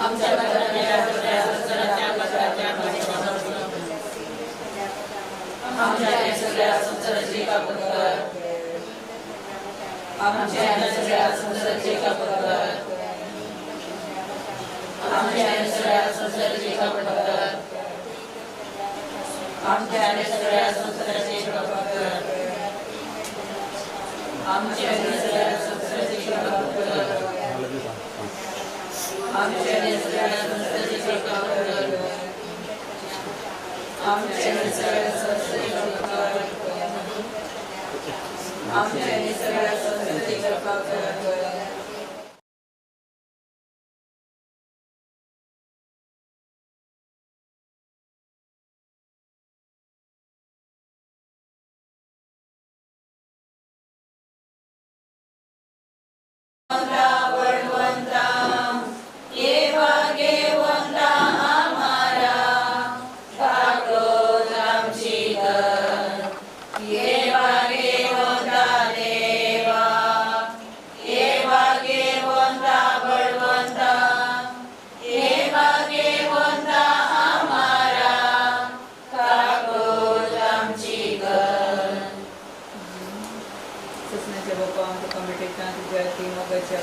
आमच्या बदललेल्या सगळ्या संसाराच्या पत्राच्या आमच्या सगळ्या संसाराची कापड कर. आमच्या सगळ्या संसाराची कापड कर. आमच्या सगळ्या संसाराची कापड कर. आमच्या सगळ्या संसाराची कापड कर. आमच्या सगळ्या संसाराची कापड कर. आमच्या सगळ्या संसाराची कापड कर. आमच्या सगळ्या संसाराची कापड कर. आमच्या सगळ्या संसाराची कापड कर.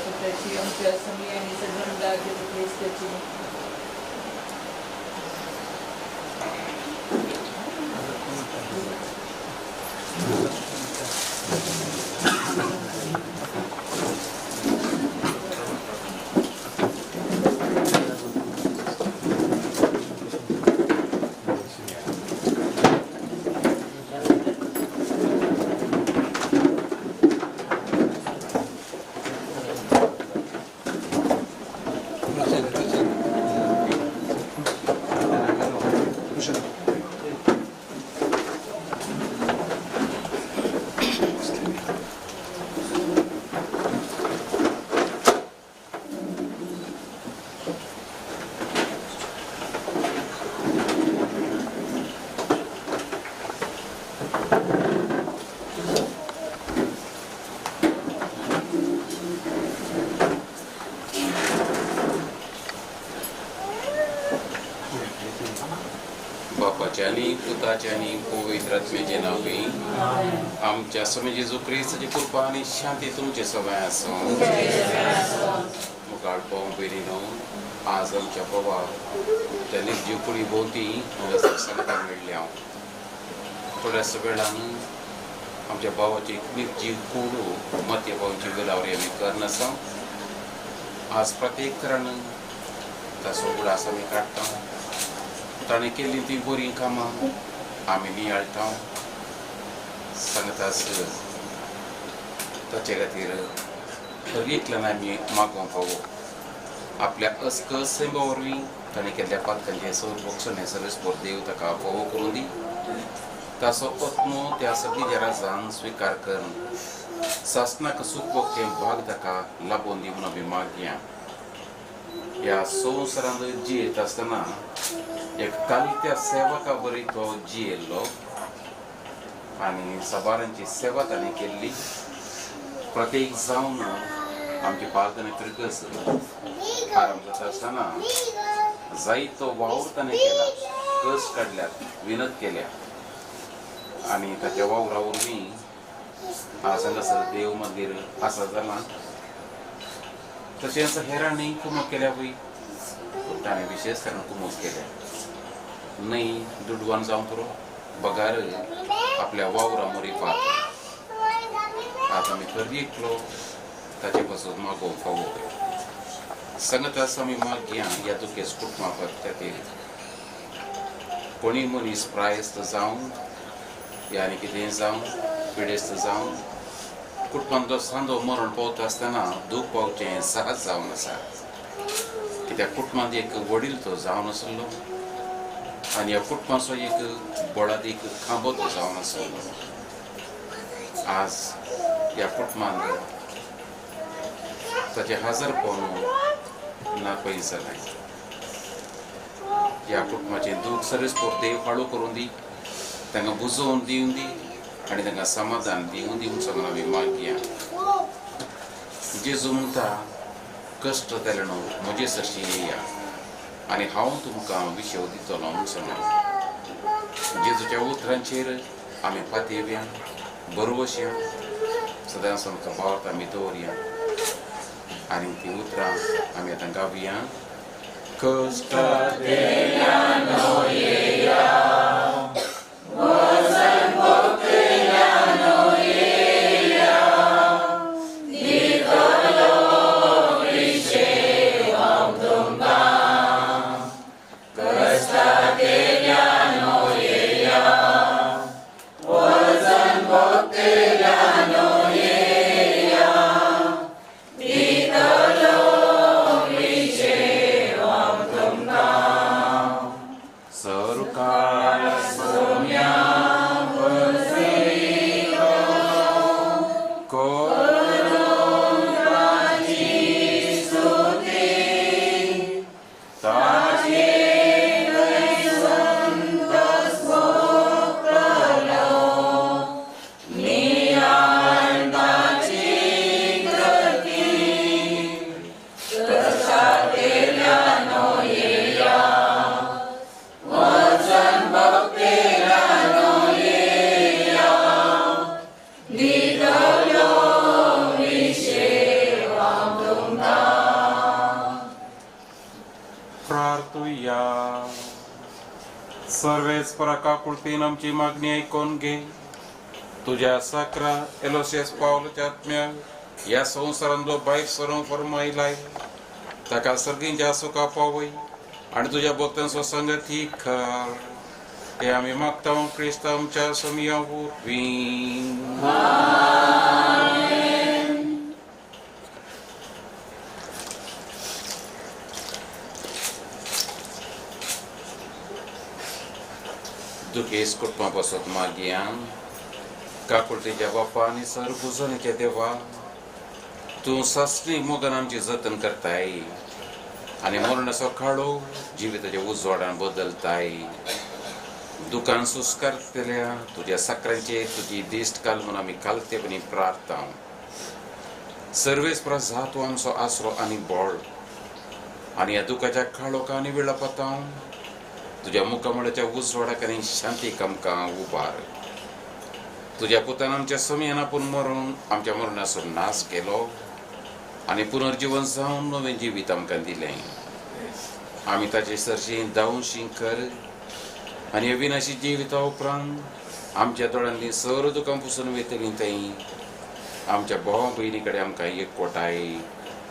पुत्राची आमच्या समय आणि सगळ्यांना ख्रिस्ताची बापाच्या आणि पुताच्या आणि पवित्र आत्म्याचे नावे आमच्या समय जेजू ख्रिस्ताची कृपा आणि शांती तुमचे सवय असो. मुखार पाहून बेरीनो आज आमच्या बाबा त्या निर्जीव कुडी भोवती संकटात मिळल्या. थोड्याच वेळान आमच्या भावाची निर्जीव कुडू मध्य भावाची वेलावरी आम्ही करनासा. आज प्रत्येक करण तसो उगडा आसा आमी काडटा. ताणें केल्ली ती बरी कामां आमी नियाळटा. सांगतास ताचे खातीर एकल्यान आमी मागोवंक फावो. आपल्या अस्कसें वरवीं ताणें केल्ल्या पातकांचे सर्वक्षण सर्वेस्पर देव ताका फावो करून दी. ताचो आत्मो त्या सगळी राजान स्विकार करून सासनाक सूख भोगचें भाग ताका लाबोवन दी म्हूण आमी मागया. ह्या संवसारांत जियेत आसतना एक कालित्या सेवका बरी तो जियेल्लो आनी साबारांची सेवा ताणें केल्ली. प्रत्येक जावन आमची पालकांनी फिरकस आरंभ जाता आसतना जायतो वावर ताणें केला. कस काडल्यात, विनत केल्या आनी ताच्या वावरा वरवीं आज हांगासर देव मंदीर आसा जालां. तशेंच हेरांनी कुमक केल्या पळय ताणें विशेष करून कुमक केल्या. न्हय दुडवान जावं पुरो बगार आपल्या वावरा मोरी पात आज आमी खरी एकलो ताचे पासून मागोवंक फावो. सांगत आसा आमी मागया ह्या दुखेस कुटुंबा खातीर कोणी मनीस प्रायस्त जावं आनी कितें जावं पिडेस्त जावं कुटुंबान जो सांदो मरण पावता आसतना दूख पावचें सहज जावन आसा. कित्याक कुटुंबांत एक वडील तो जावन आसलो आनी ह्या कुटुंबाचो एक बळद एक खांबो तो जावन आसलो. आज ह्या कुटुंबान ताचे हजरपण नापयस जालें. ह्या कुटुंबाचें दूख सर्वेस्पर देव फाळो करून दी, तांकां बुजोवन दिवन दी आनी तांकां समाधान दिवन दी म्हणून सांगून आमी मागया. जेजू म्हणटा कश्ट तेले न्हू म्हजे सरशी येया. आनी हांव तुमकां विशय दितलो म्हूण सांगलो. जेजूच्या उतरांचेर आमी पातयेवया, बरो भशेन सदांच आमकां पावत आमी दवरया आनी ती उतरां आमी आतां गावया. कश्टां सर्वेच पराकाकुळतीन आमची मागणी ऐकून घे. तुझ्या साकरा एलोसियस पावलाच्या आत्म्याक ह्या संवसारांतलो भायर सरूंक फरमायलाय. ताका सर्गींच्या सुखा पावय आनी तुज्या भक्तांचो संगत ही कर. हे आमी मागता क्रिस्त आमच्या समिया वरवीं. दुखेस कुटुंबा पासत मागया. काकुळतेच्या बापा आनी सर्वभुजनाच्या देवा, तूं सासणी मोगान आमची जतन करताय आनी मरणाचो काळो जिविताच्या उजवाडान बदलताय. दुकान सुस्कारतल्या तुज्या साकरांचेर तुजी दिश्ट घाल म्हूण आमी कालतेपणी प्रार्थना. सर्वेस जा तूं आमचो आसरो आनी बळ आनी ह्या दुखाच्या काळोक आनी वेळापतां तुज्या मुखामळाच्या उजवाडाक आनी शांतीक आमकां उबार. तुज्या पुतान आमच्या समियान आपूण मरून आमच्या मरणाचो नाश केलो आनी पुनर्जीवन जावन नवें जिवीत आमकां दिलें. आमी ताचे सरशी दावशी कर आनी अविनाशी जिविता उपरांत आमच्या दोळ्यांतली सर दुखां पुसून वयतलीं थंय आमच्या भावा भयणी कडेन आमकां एकवटाय.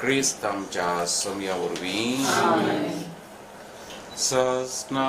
क्रिस्त आमच्या समिया वरवीं. सस्ना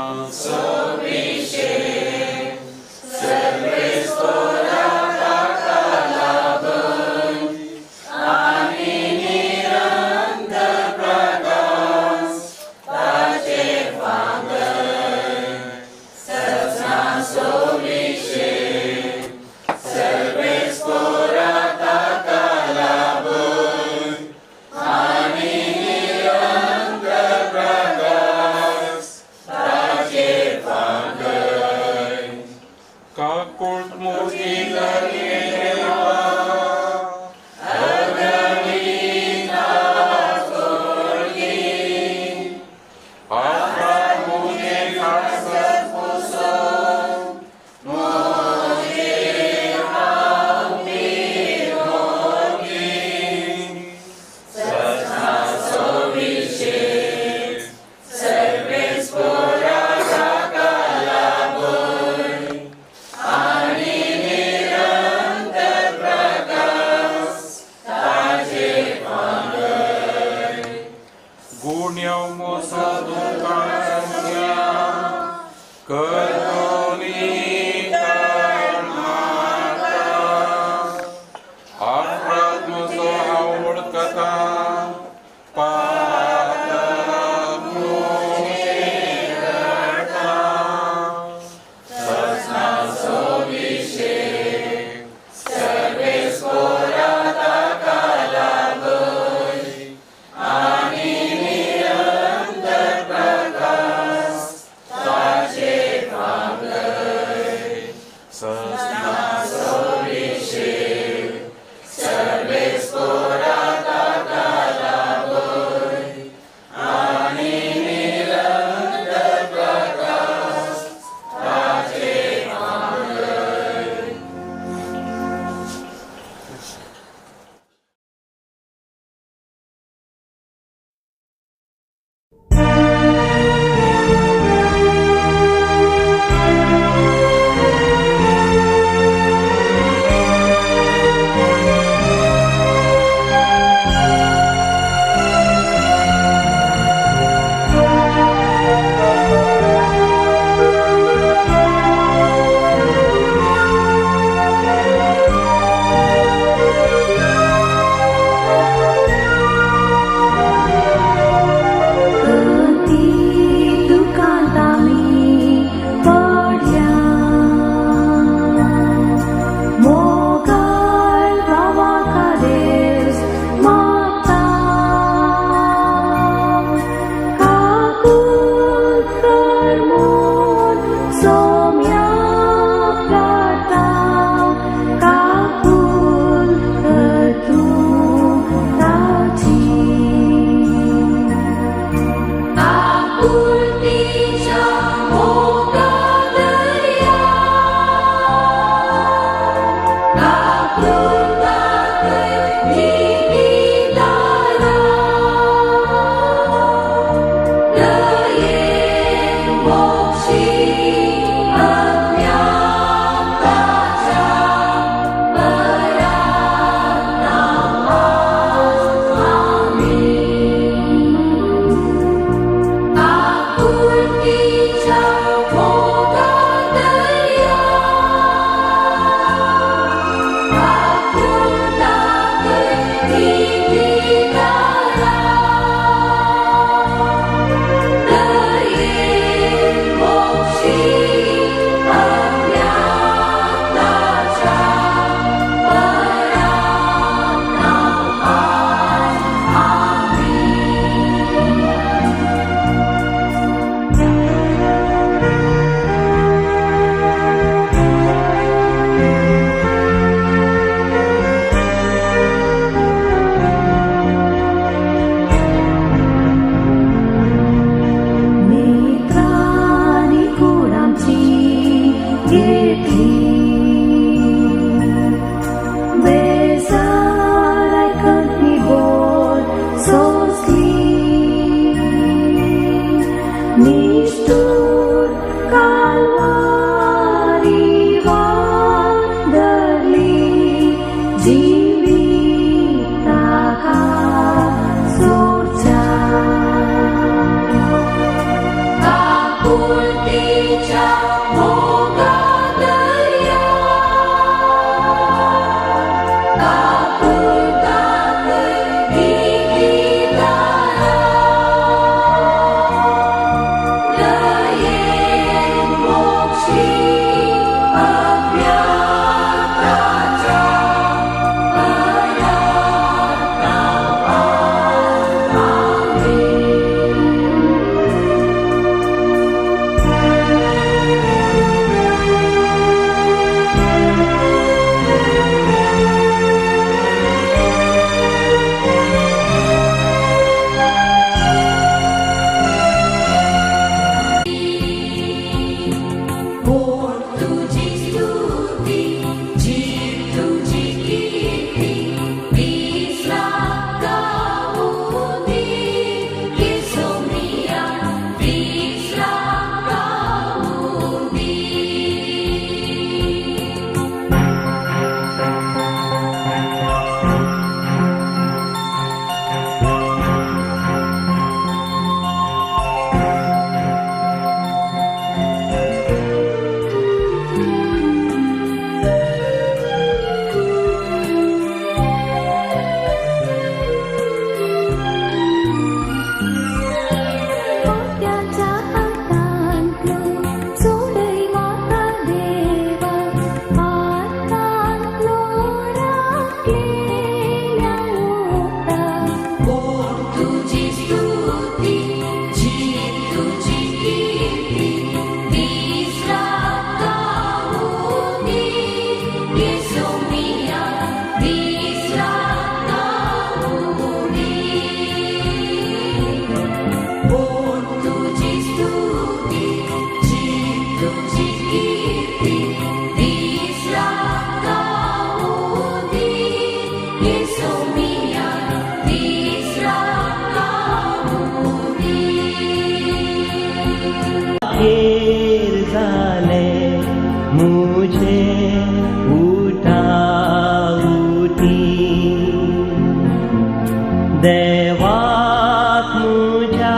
देवाक मुझ्या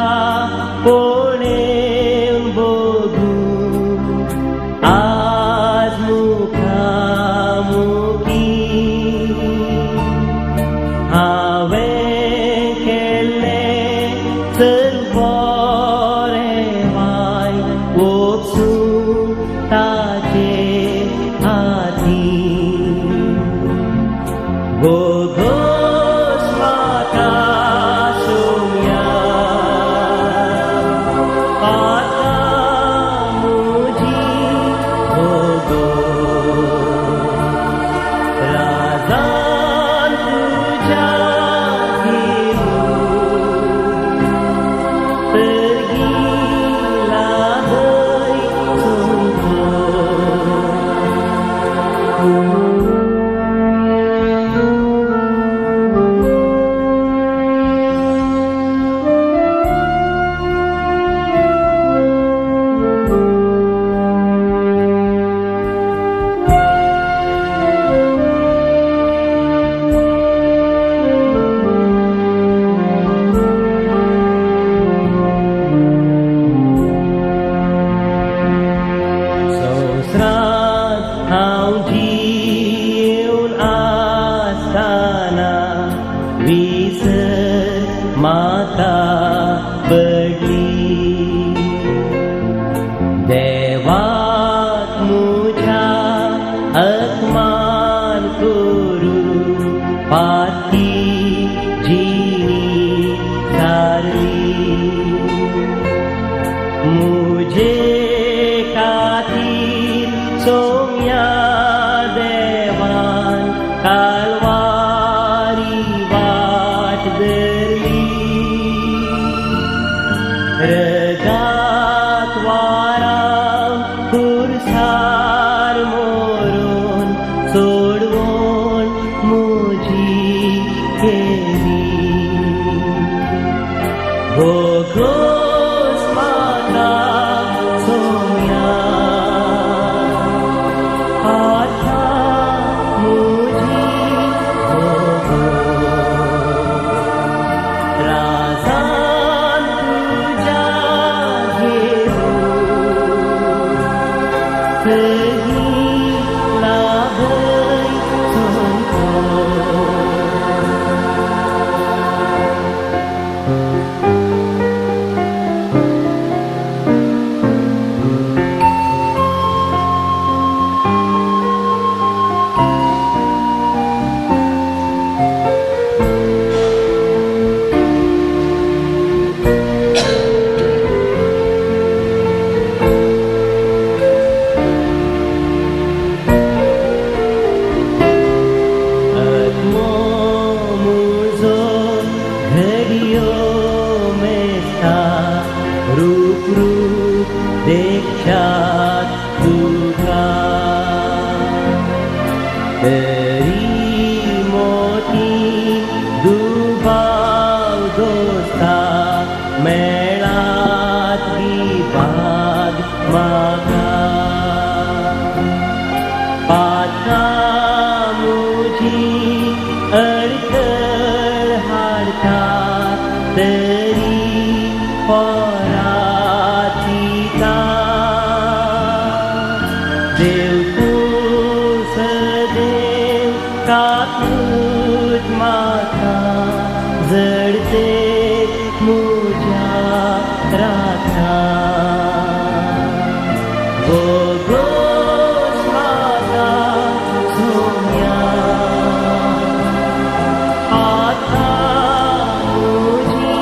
पळेन बघू आज मुखामुखी हांवें केल्लें चल बरें वायट वचून ताचे हातीन गोगोस म्हाका सोम्या पाता मुजी गोगोस राजान तुज्या परगीला हय संवसारांत हांव जिवन आसतना विसर म्हाका पडली देवाक मुझ्या अपमान करून पाती जिणी सारली मुझे खातीर सोम्या देवान कालवारी वाट धरली रगात वाराम खुर्सार मोरून सोडवून मुजी केली गोगोस म्हाका सोम्या पाता मुजी गोगोस राजान तुज्या घेरून परगीला भय मुजो घडियो मेस्ता रूप रूप देखशात तुका तरी मोती दुबाव दोस्ता मेळात विभाग म्हाका पाता मुजी अडखळ हाडटा तरी पोराची देव तूं सदैव काकूट म्हाका जडते मुज्या राता गोगोस म्हाका सोम्या पाता मुजी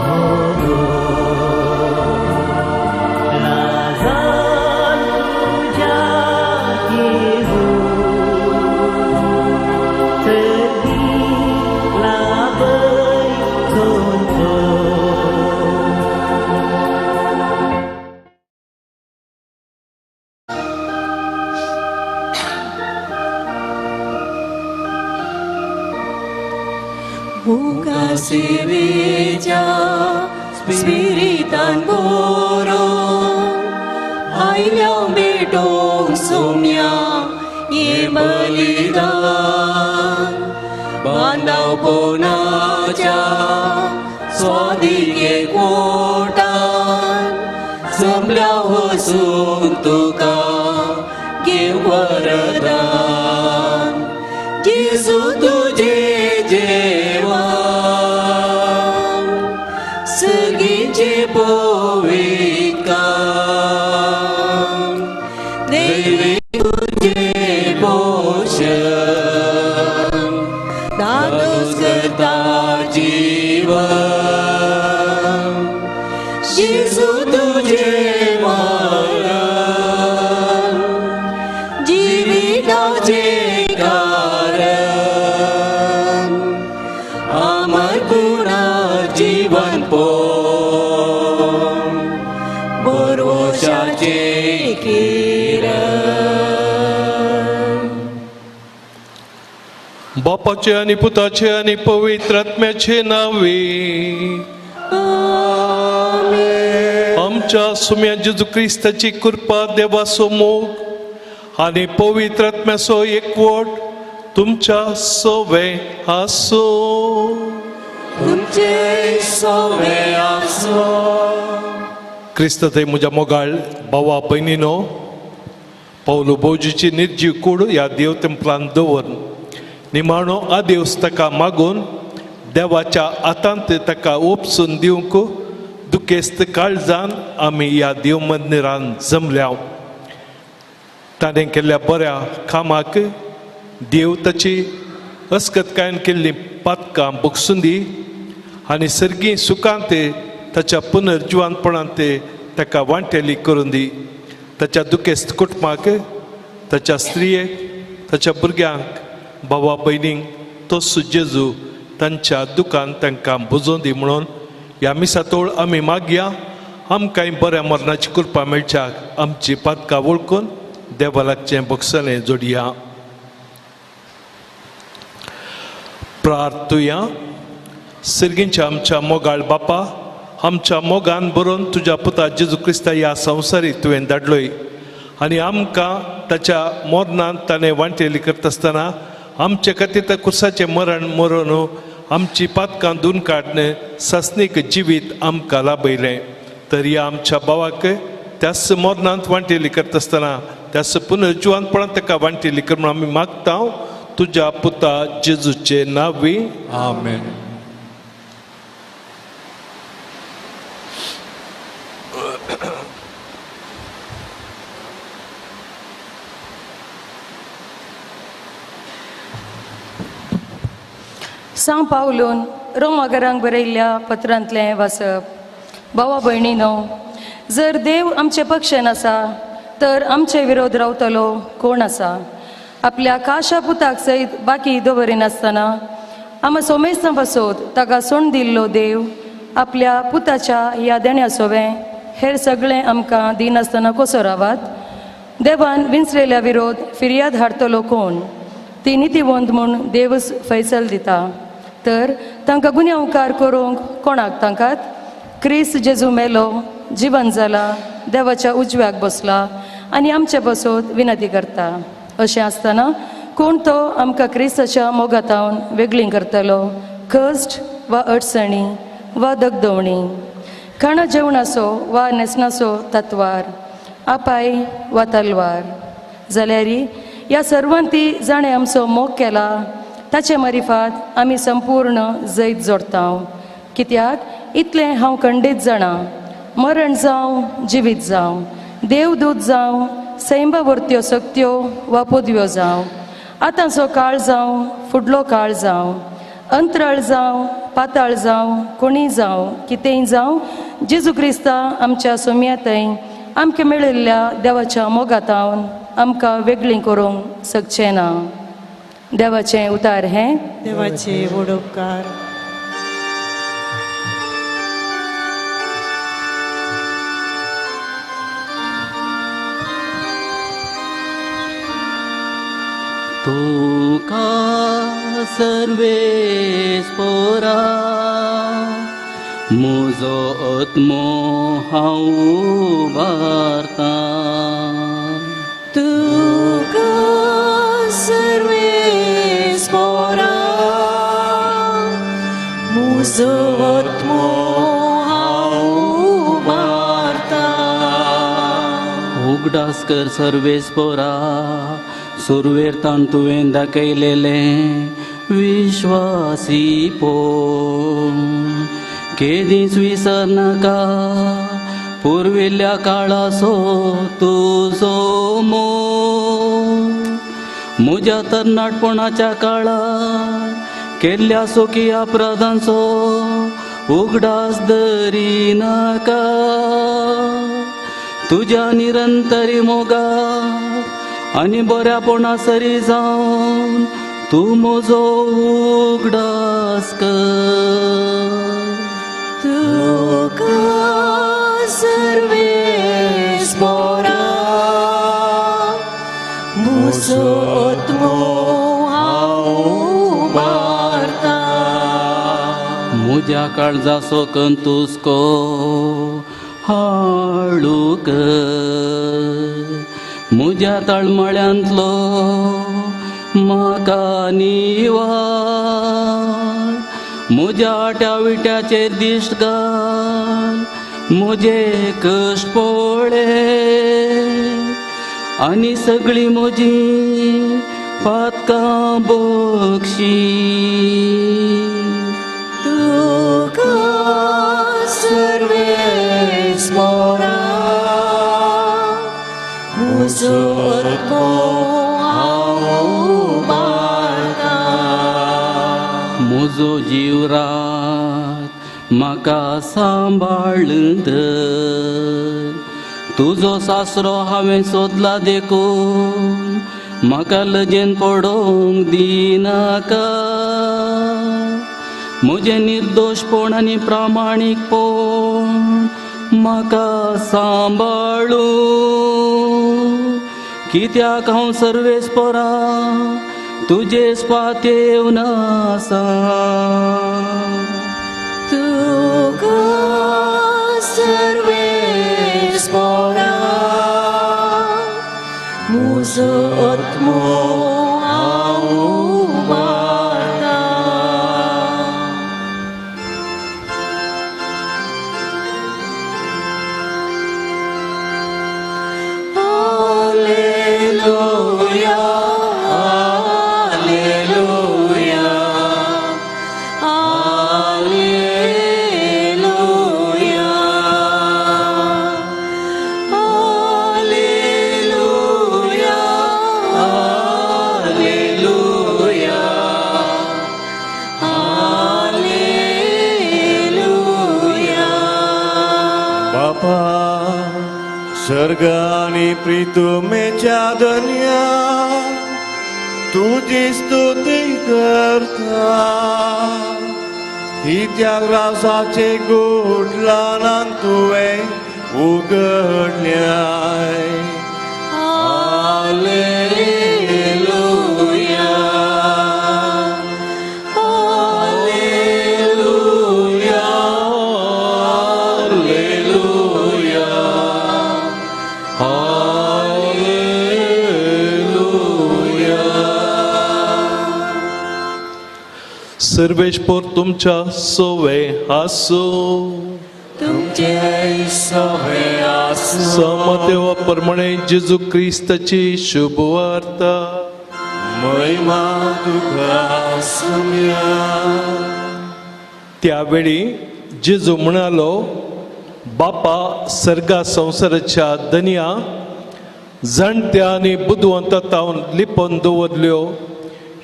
गोगोस राजान तुज्या घेरून परगीला भय Buka seveja spiritan boro Aileau bedong somia ye balidan बांदवपणाच्या स्वाधीन एकवटान जमल्या वचून तुका घेव वरदान येसू तुझे जेवण सगळींचे पवित्रकाम दैवी तुझे पोषण दानोस करता जीवन येसू तुझे मरण जिविताचे कारण अमर गुणा जीवन पोम बरोशाचे किरण बापाचे आणि पुताचे आणि पवित्र आत्म्याचे नावे आमच्या सुम्या जेजू ख्रिस्ताची कृपा देवासो मोग आणि पवित्र आत्म्याचो एकवट तुमच्या सोवे आसो. तुमचे सोवे आसो. क्रिस्त थंय म्हज्या मोगाळ भावा भयणीनो, पौलू भोवजीची निर्जीव कूड ह्या देव तेंपलांत दवर निमाणो आदेवस ताका मागून देवाच्या हातांत ताका ओपसून दिवंक दुखेस्त काळजान आमी ह्या देव मंदिरान जमल्या. ताणें केल्ल्या बऱ्या कामाक देव ताची अस्कतकायेन केल्ली पातकां भोगसून दी आनी सर्गी सुखांत ताच्या पुनर्जिवानपणांत ताका वांटेली करून दी. ताच्या दुखेस्त कुटुंबाक, ताच्या स्त्रियेक, ताच्या भुरग्यांक, भावा भयणींक तोच जेजू तांच्या दुखान तांकां बुजोवन दी म्हणून ह्या मिसातोळ आमी मागया आमकांय बऱ्या मरणाची कृपा मेळच्याक आमची पातकां वळखून देवालाकचें बक्षलें जोडया. प्रार्थुया. सर्गींच्या आमच्या मोगाळ बापा, आमच्या मोगान बरोवन तुज्या पुता जेजू क्रिस्ता ह्या संवसारीक तुवें धाडलोय आनी आमकां ताच्या मोरणांत ताणें वांटेली करता आसतना आमचे खातीर त्या कुर्साचें मरण मरून आमची पातकां धुवन काडन सस्नीक जिवीत आमकां लाभयलें. तर ह्या आमच्या भावाक त्याच मोरणांत वांटेली करता आसतना त्याच पुनर्जिवानपणांत ताका वांटेली कर म्हणून आमी मागता तुज्या पुता जेजूचे नांवी. आमेन. सांग पावलून रोमागरांक बरयल्ल्या पत्रांतलें वाचप. भावा भयणीनो, जर देव आमचे पक्षान आसा तर आमचे विरोध रावतलो कोण आसा. आपल्या काशा पुताक सयत बाकी दवरिनासतना आमी सोमेस्तां पासोत ताका सोण दिल्लो देव आपल्या पुताच्या ह्या देण्या सोवें हेर सगळें आमकां दिनासतना कसो रावात. देवान विंचलेल्या विरोध फिर्याद हाडटलो कोण. ती नितीवंत म्हूण देवच फैसल दिता. तर तांकां गुन्यांवकार करूंक कोणाक तांकात. क्रिस्त जेजू मेलो, जिवन जाला, देवाच्या उजव्याक बसला आनी आमचे बसोत विनंती करता. अशें आसतना कोण तो आमकां क्रिस्ताच्या मोगातावन वेगळीं करतलो. कश्ट वा अडचणी वा दगदवणी, खाणा जेवणाचो वा न्हेसणाचो तत्वार, आपाय वा तलवार जाल्यार ह्या सर्वांती जाणें आमचो मोग केला ताचे मारिफात आमी संपूर्ण जैत जोडता. कित्याक इतलें हांव खंडीत जाणां, मरण जावं जिवीत जावं, देवदूत जावं, सैंबावर्त्यो सक्त्यो वा पदव्यो जावं, आतांचो काळ जावं फुडलो काळ जावं, अंतराळ जावं पाताळ जावं, कोणी जावं कितेंय जावं, जेजू क्रिस्ता आमच्या सोम्यातय आमकां मेळिल्ल्या देवाच्या मोगातावन आमकां वेगळीं करूंक शकचें ना. देवाचें उतार हें. देवाचे वडोपकार. तुका सर्वेस्परा म्हजो आत्मो हांव उबारता. तुका सर्वेस्परा मुजो आत्मो हांव मारता. उगडास कर सर्वेस्पोरा सुरवेर तान तुवें दाखयलेले विश्वासी केदीस विसर नाका पुर्विल्ल्या काळाचो तुजो मोग. म्हज्या तरणाटपणाच्या काळात केल्ल्या सोकी अपराधांचो उगडास धरी नाका. तुज्या निरंतरी मोगा आनी बऱ्यापणा सरी जावन तूं म्हजो उगडास कर. तुका सर्वेस्परा मुजो आत्मो हांव मारता. म्हज्या काळजाचो कंतुस्को हाळू कर. म्हज्या तळमळ्यांतलो म्हाका निवार. म्हज्या आट्या विट्याचेर दिश्ट घाल. म्हजे कश्ट पळय आनी सगळीं म्हजीं पातकां बक्षी. तुका सर्वेस्परा मुजो आत्मो हांव मारता. म्हजो जीव रात म्हाका सांबाळून धर. तुजो सासरो हांवें सोदला देखून म्हाका लजेन पडोवंक दिनाका. म्हजें निर्दोशपण आनी प्रामाणीकपण म्हाका सांबाळू. कित्याक हांव सर्वेस्परा तुजे स्वात येवन आसा. तुका सर्वेस्परा मुजो आत्मो हांव मारता. Alleluia, Alleluia, Alleluia, Alleluia, Alleluia, Alleluia. बापा स्वर्ग आणि प्रितुमेच्या दुनिया तुझी स्तुती करता. ही त्या ग्रासाचे गुडलानान तुवें उगडल्याय. Alleluia, Alleluia, सर्वेश्वर तुमच्या सोवे आसो. तुमचे सोवे आसूं. समदेवा प्रमाणे जेजू क्रिस्ताची शुभ वार्ता. महिमा तुका सम्या. त्यावेळी जेजू म्हणालो, बापा सर्गा संसाराच्या दनया जाणट्या आनी बुदवंतांतावन लिपोवन दवरल्यो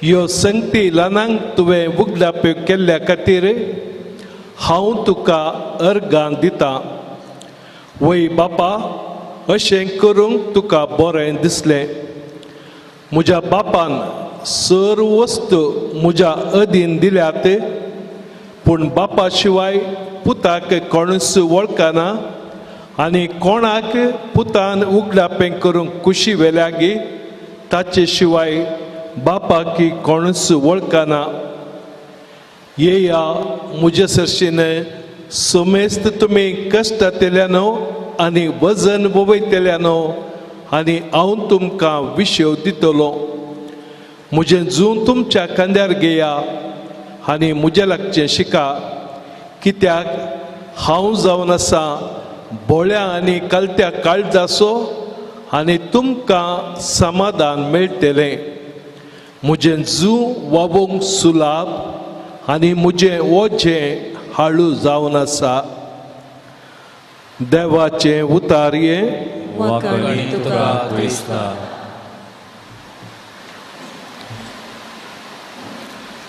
ह्यो संगती ल्हानांक तुवें उगडाप्यो केल्ल्या खातीर हांव तुका अर्गां दितां. वय बापा, अशें करूंक तुका बरें दिसलें. म्हज्या बापान सर्व वस्तू म्हज्या अधीन दिल्यात, पूण बापा शिवाय पुताक कोणूच वळखना आनी कोणाक पुतान उगडापें करूंक कुशी वेल्यागी ताचे शिवाय बापाक कोणूच वळखना. येया म्हजे सरशीन सोमेस्त तुमी कश्टांतल्यानो आनी वजन वयतल्यानो आनी हांव तुमकां विशेव दितलो. म्हजें जून तुमच्या खांद्यार घेया आनी म्हजे लागचें शिका, कित्याक हांव जावन आसा बोळ्या आनी कलत्या काळजाचो आनी तुमकां समाधान मेळटलें. म्हजें जू वावोंक सुलाभ आनी म्हजें ओझें हाळू जावन आसा. देवाचें उतार्ये वाकणी तुका क्रिस्ता.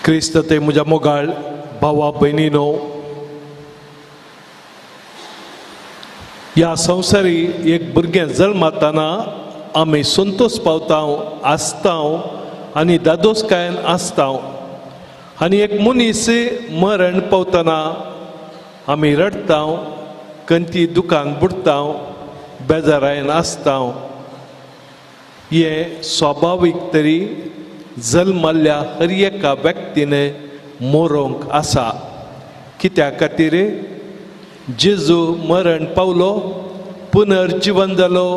क्रिस्त ते म्हज्या मोगाळ भावा भयणीनो, ह्या संवसारी एक भुरगें जल्मातना आमी संतोश पावतांव, आसतांव आनी दादोसकायेन आसतांव. आनी एक मनीस मरण पावतना आमी रडतांव, कंती दुखान बुडतांव, बेजारायन आसतांव. हे स्वाभावीक तरी जल्मल्ल्या हर एका व्यक्तीन मोरोंक आसा. कित्या खातीर जेजू मरण पावलो, पुनर्जीवन जालो,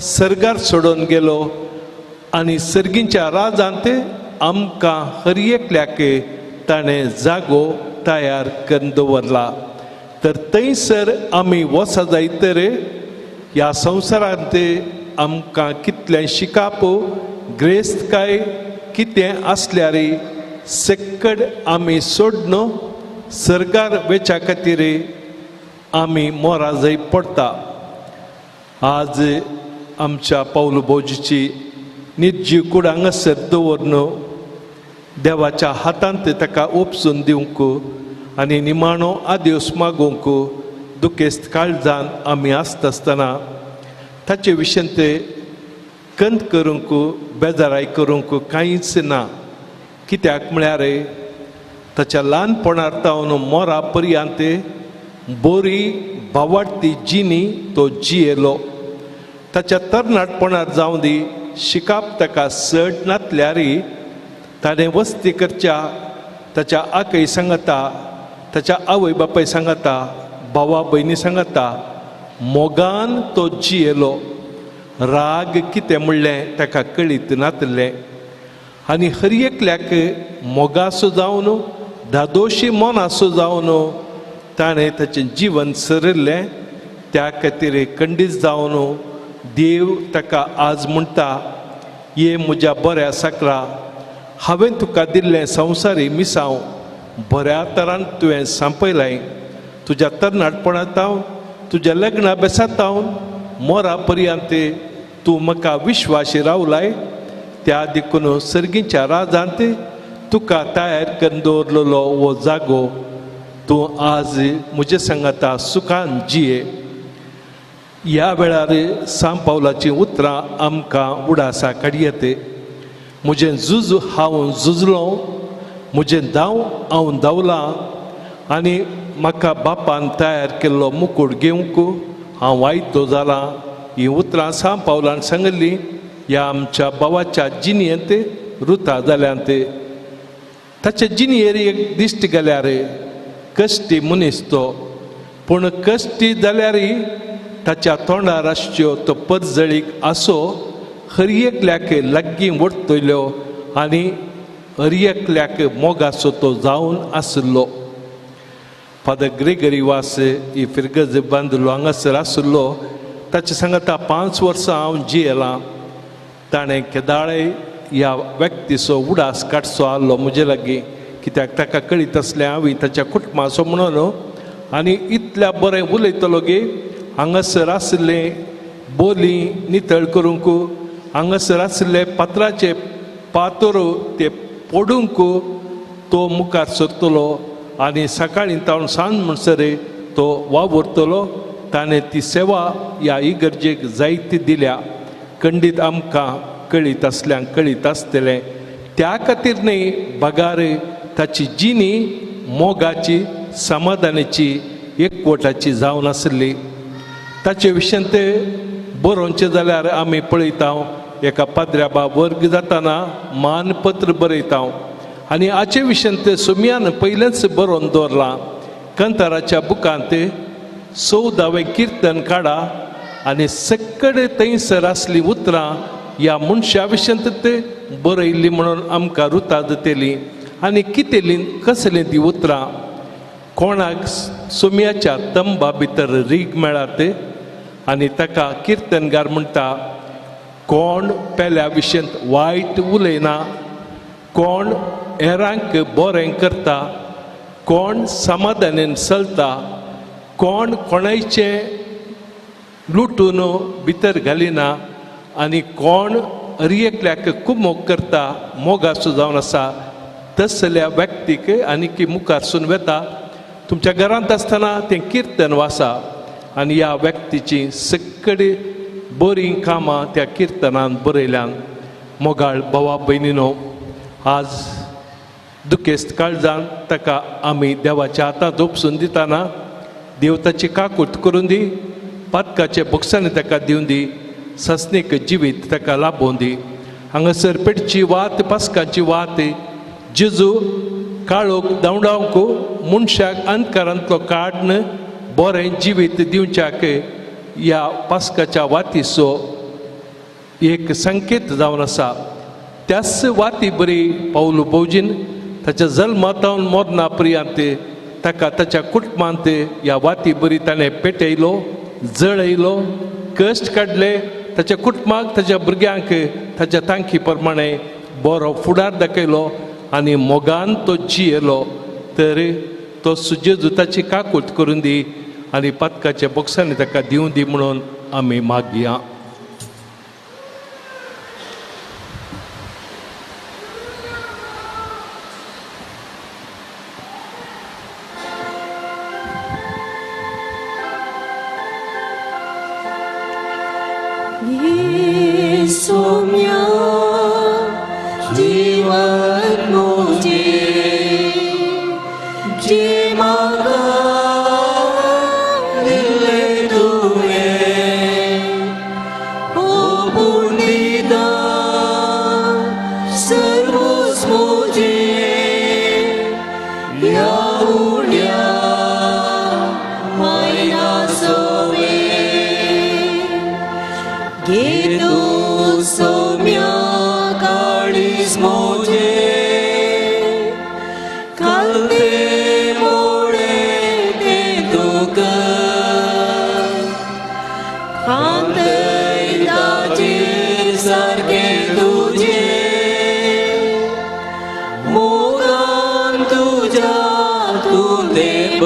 सर्गार सोडून गेलो आनी सर्गींच्या राजांत आमकां हर एकल्याक ताणें जागो तयार करून दवरला. तर थंयसर आमी वसा जायतर ह्या संवसारांत आमकां कितलें शिकाप, ग्रेस्त काय कितें आसल्यार सेक्कड आमी सोडन सर्गार वेच्या खातीर आमी मोरा जाय पडटा. आज आमच्या पावल भोवजीची निर्जीव कूड हांगासर दवरून देवाच्या हातांत ताका ओपसून दिवंक आनी निमाणो आदेस मागूंक दुखेस्त काळजान आमी आसता आसतना ताचे विशयंत कंत करूंक, बेजाराय करूंक कांयच ना. कित्याक म्हळ्यार ताच्या ल्हानपणार तावन मोरा पर्यंत बरी भावार्थी जिणी तो जियेलो. ताच्या तरणाटपणार जावं दी शिकाप ताका चड नातल्यार ताणें वस्ती करच्या ताच्या आकय सांगता, ताच्या आवय बापाय सांगता, भावा भयणी सांगता, मोगान तो जियेलो. राग कितें म्हणलें ताका कळीत नातलें. आनी हर एकल्याक मोगाचो जावन, धादोशी मोनाचो जावन ताणें ताचें जिवन सरयल्लें. त्या खातीर खंडीत जावन देव ताका आज म्हणटा, ये म्हज्या बऱ्या साकरा, हांवें तुका दिल्लें संवसारी मिसांव बऱ्या तरान तुवें सांपयलें. तुज्या तरणाटपणांतावन, तुज्या लग्ना बेसातावन मोरा पर्यंत तूं म्हाका विश्वासी रावलाय. त्या देखून सर्गीच्या राजांत तुका तयार करून दवरलेलो हो जागो तूं आज म्हजे सांगता सुखान जिये. ह्या वेळार सांत पावलाची उतरां आमकां उडासा काडयत. म्हजें झूज हांव झुजलो, म्हजें दाव हांव धांवलां आनी म्हाका बापान तयार केल्लो मुकूट घेवंक हांव वायतो जालां. ही उतरां सांत पावलान सांगली ह्या आमच्या भावाच्या जिणयेंत रुता जाल्यांत. ताच्या जिणयेर एक दिश्ट गेल्यार कश्टी मनीस तो, पूण कश्टी जाल्यार ताच्या तोंडार आसच्यो तो परजळीक आसो हर एकल्याक लागीं वरतल्यो आनी हर एकल्याक मोगाचो तो जावन आसलो. फादर ग्रेगरी वास ही फिरगज बांदलो हांगासर आसलो. ताचे सांगता 5 वर्सां हांव जियेलां. ताणें केदाळे ह्या व्यक्तीचो उडास काडचो आसलो म्हजे लागीं, कित्याक ताका कळीत आसलें हांवें ताच्या कुटुंबाचो म्हणून. आनी इतल्या बरें उलयतलो गे, हांगासर आसले बोली नितळ करूंक, हांगासर आसले पात्राचे पातोर ते पडूंक तो मुखार सरतलो आनी सकाळीं तावन सांज म्हणसर तो वावरतलो. ताणें ती सेवा ह्या इगर्जेक जायती दिल्या. खंडीत आमकां कळीत आसल्यांक कळीत आसतलें. त्या खातीर न्ही बगार ताची जिणी मोगाची, समाधानाची, एकवटाची जावन आसली. ताचे विशयंत बरोवचें जाल्यार आमी पळयता एका पाद्र्या बाब वर्ग जाताना मानपत्र बरयता आनी हाचे विशयंत सुमयान पयलेंच बरोवन दवरलां. कंताराच्या बुकांत 14वें किर्तन काडा आनी सक्कड थंयसर आसली उतरां ह्या मनशा विशयंत बरयल्ली म्हणून आमकां रुता जातली. आनी कितें कसलें ती उतरां कोणाक सुम्याच्या तंबा भितर रीग मेळात आनी ताका किर्तनगार म्हणटा कोण पेल्या विशयंत वायट उलयना कोण हेरांक बरें करता कोण समाधानान चलता कोण कोणाचें लुटून भितर घालिना आनी कोण अरियेकल्याक कुमोग करता मोगासो जावन आसा तसल्या व्यक्तीक आनी मुखारसून वेता तुमच्या घरांत आसतना तें किर्तन वाचा आनी ह्या व्यक्तीची सगळी बरीं कामां त्या किर्तनान बरयल्यान मोगाळ भावा भयणीनो आज दुखेस्त काळजान ताका आमी देवाच्या हातांत उपसून दिताना देव ताची काकूट करून दी पातकाचे बक्षांनी ताका दिवन दी सस्नीक जिवीत ताका लाभोवन दी हांगासर पेटची वात पास्काची वात जेजू काळोख दवडावंक मनशाक अंधकारांतलो काडन बरें जिवीत दिवच्याक ह्या पास्काच्या वातीचो एक संकेत जावन आसा त्याच वाती बरी पौलू भौजीन ताच्या जल्मातावन मोरना पर्यंत ताका ताच्या कुटुंबांत ह्या वाती बरी ताणें पेटयलो जळयलो कश्ट काडले ताच्या कुटुंबाक ताच्या भुरग्यांक ताच्या तांकी प्रमाणे बरो फुडार दाखयलो आनी मोगान तो जियेलो तर तो जेजू ताची काकूट करून दी आनी पातकाच्या बॉक्सांनी ताका दिवं दी म्हणून आमी मागया. सोम्या जीवन मोजे जे मागा दिले तुवे ओ पुंडिदा सर्वोस मोजे या उड्या मायना सोवे घेतो सोम्या काळीस मोजे कालते मोडे ते दुक कांतय ताचेर सारके तुझे मोगान तुझ्या तू देव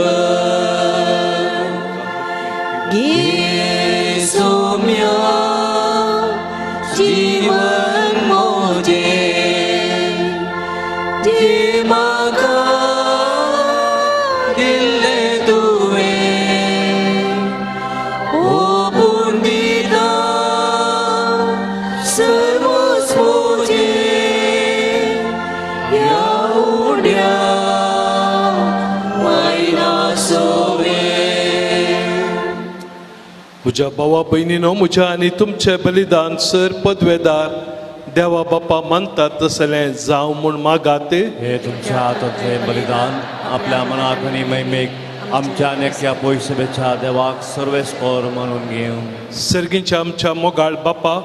घे सोम्या जीवन मोजे जे मागा दिले तुवे ओ पुंडिता सर्वोस मोजे या उड्या मायना सोवे. म्हज्या भावा भयणीनो म्हज्या आनी तुमचें बलिदान सर पदवेदार देवा बापा मानतात तसलें जावं म्हूण मागात. हे तुमच्या हातांतले बलिदान आपल्या मनात आनी मैमेक आमच्या नेक्या पयसुबेच्या देवाक सर्वेस्पर म्हणून घेवन सर्गीच्या आमच्या मोगाळ बापा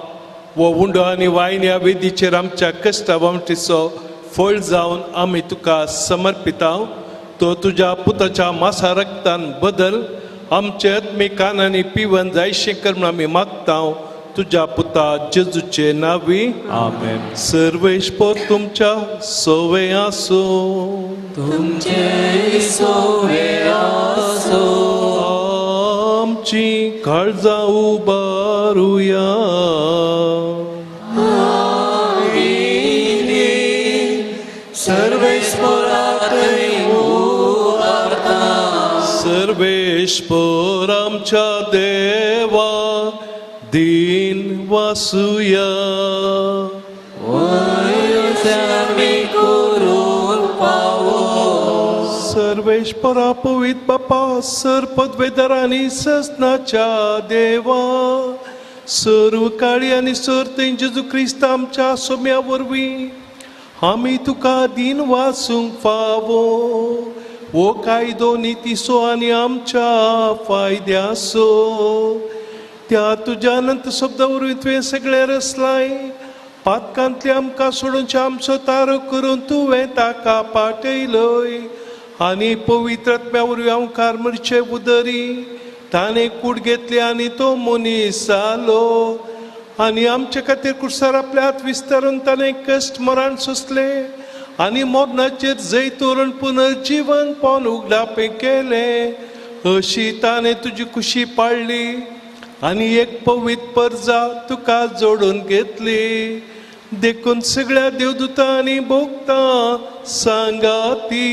वो उंडो आनी वायन ह्या वेदीचेर आमच्या कश्टा वामटीचो फळ जावन आमी तुका समर्पिता. तो तुज्या पुताच्या मासा रक्तान बदल आमचे आत्मिकान आनी पिवन जायशें कर म्हूण आमी मागता तुज्या पुता जेजूचे नांवी आमेन. सर्वेश्वर तुमच्या सोवे आसो. तुमचे सोवे आसो. आमची काळजां उबारुया. सर्वेश्वराकय उबारता. सर्वेश्वर आमच्या देवा दिन वासुया. आमी करून पावो. सर्वेश्वरा पवित बापा सर पदवेदार आनी ससनाच्या देवा सर्व काळी आनी सर थंय जेजू क्रिस्त आमच्या सोम्या वरवीं आमी तुका दिन वासूंक फावो. वो कायदो नितीसो आनी आमच्या फायद्यासो त्या तुज्या अनंत शब्दा वरवीं तुवें सगळे रचलाय पातकांतले आमकां सोडून आमचो तारो करून तुवें ताका पाटयलोय आनी पवित्र आत्म्या वरवीं हांव कार्मरचे उदरी ताणें कूड घेतली आनी तो मनीस जालो आनी आमचे खातीर कुर्सार आपले हात विस्तारून ताणें कश्ट मरण सोंसले आनी मोर्नाचेर जैत दवरून पुनर्जीवन पावन उगडापें केलें अशी ताणें तुजी खुशी पाळली आनी एक पवित्र परजा तुका जोडून घेतली देखून सगळ्या देवदूतां आनी भोगतां सांगाती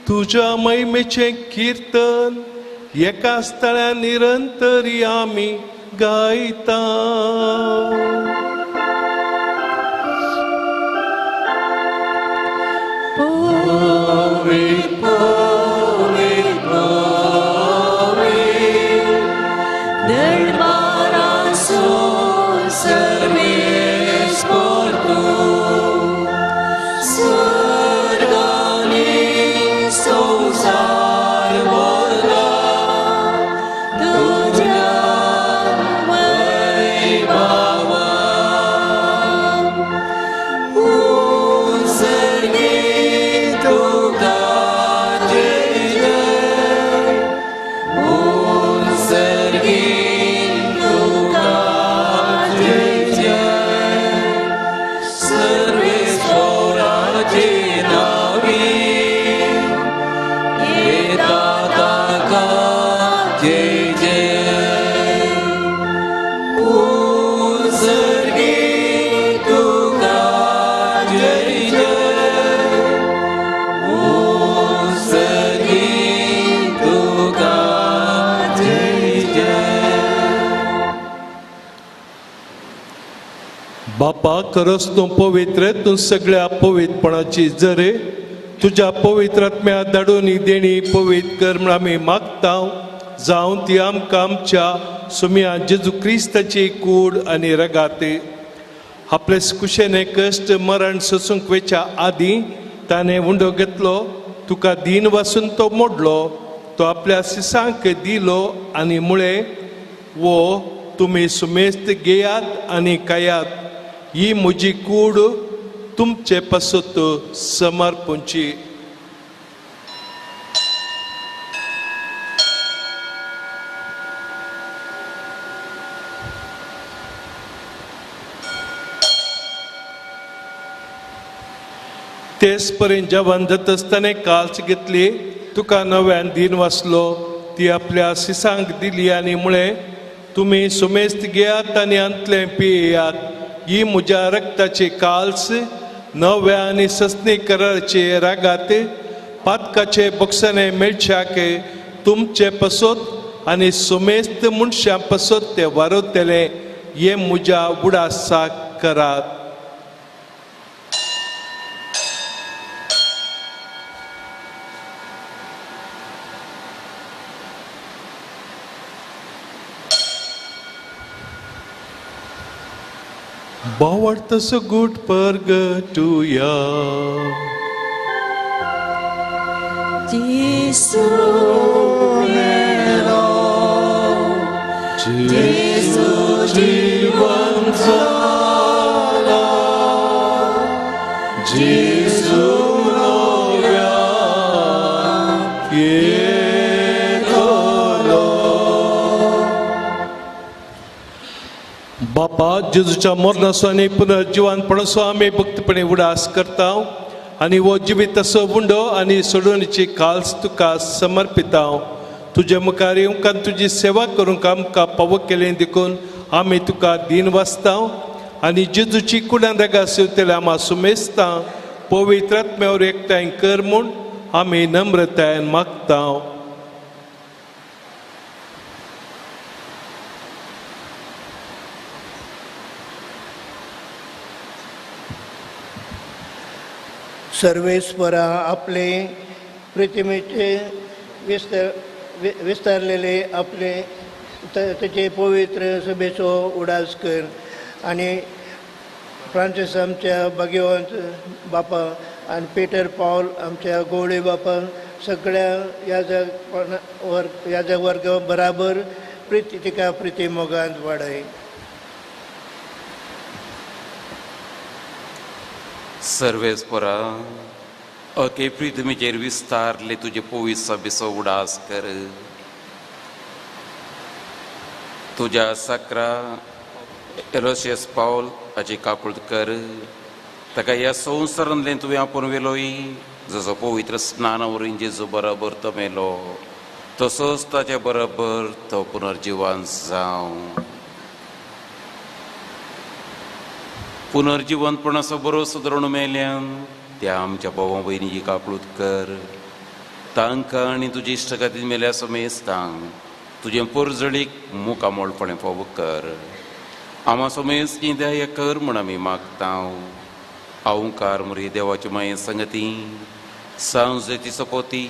तुज्या महिमेचें किर्तन एका स्थळार निरंतरी आमी गायता. बापा खरोच तूं पवित्र तूं सगळ्या पवित्रपणाची जरे तुज्या पवित्र आत्म्या धाडून ही देणी पवित्र कर म्हूण आमी मागता जावं ती आमकां आमच्या सुम्या जेजू क्रिस्ताची कूड आनी रगाते आपले कुशेने कश्ट मरण सोसूंक वेच्या आदीं ताणें उंडो घेतलो तुका दीन वासून तो मोडलो तो आपल्या सिसांक दिलो आनी मुळे वो तुमी सुमेस्त घेयात आनी खायात ही म्हजी कूड तुमचे पासत समर्पूंची. तेच पर्यंत जेवण जाता आसतना काल्च घेतली तुका नव्यान दीन वाचलो ती आपल्या सिसांक दिली आनी मुळे तुमी सुमेस्त घेयात आनी अंतले पियेयात ही म्हज्या रक्ताची काल्स नव्या आनी सस्नी कराराचे रागात पातकाचे बक्षाने मेळच्याक तुमचे पसोत आनी सुमेस्त मनशां पसोत ते वारयतले हे म्हज्या उडासाक करात. Bawartas a good purgatoria. Jesu mero, Jesu jivan zala, Jesu novya yedolo. बापा जेजूच्या मरणाचो आनी पुनर्जीवनपणाचो आमी भक्तपणे उडास करता आनी हो जिवीत असो उंडो आनी सोडवणीची काल्स तुका समर्पिता. तुजे मुखार येवंक तुजी सेवा करूंक आमकां पाव केलें देखून आमी तुका दीन वाचता आनी जेजूची कुडान रगा सेवतले आमी सुमेस्ता पवित्र आत्म्यावर एकठांय कर म्हूण आमी नम्रतायेन मागता. सर्वेस्परा आपले प्रतिमेचे विस्तारलेले आपले त्याचे पवित्र सभेचो उडास कर आणि फ्रांसीस आमच्या भाग्यवंत बापा आणि पीटर पॉल आमच्या गवळे बापा सगळ्या ह्या वर्ग बराबर तिका प्रिती मोगांत वाडय. सर्वेस्परा अके प्रितमेचेर विस्तारले तुझे पवित्र सभेचो उडास कर. तुझ्या सक्रा एलोसियस पावल हाची काकूळट कर. ताका ह्या संवसारांतले तुवें आपूण वेलोय जसो पवित्र स्नानावरीं जेजू बरोबर तो मेलो तसोच ताचे बरोबर तो पुनर्जीवन जावं. पुनर्जीवनपणाचो भरोसो धरून मेल्यान त्या आमच्या भावा भयणीची काकूळट कर. तांकां आनी तुजे इश्ट खातीर मेल्या समेस्तांक तुजें परजळीक मुखामोळपणें फावो कर. आमा समेस्ती दया कर म्हूण आमी मागता. अवंकार मुरी देवाची माये संगती सांजेची सपोती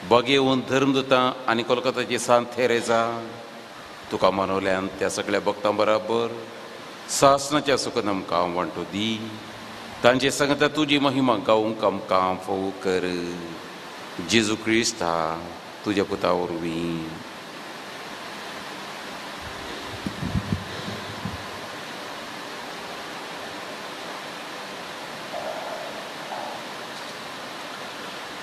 बगेवन धर्मदूतां आनी कोलकाताची सांत थेरेजा तुका मानवल्यान त्या सगळ्या भक्तां बरोबर सासणाच्या सुखान आमकां वांटो दी. तांचे सांगता तुजी महिमा गावूंक आमकां फोव कर. जेजू क्रिस्ता तुज्या पुता वरवीं.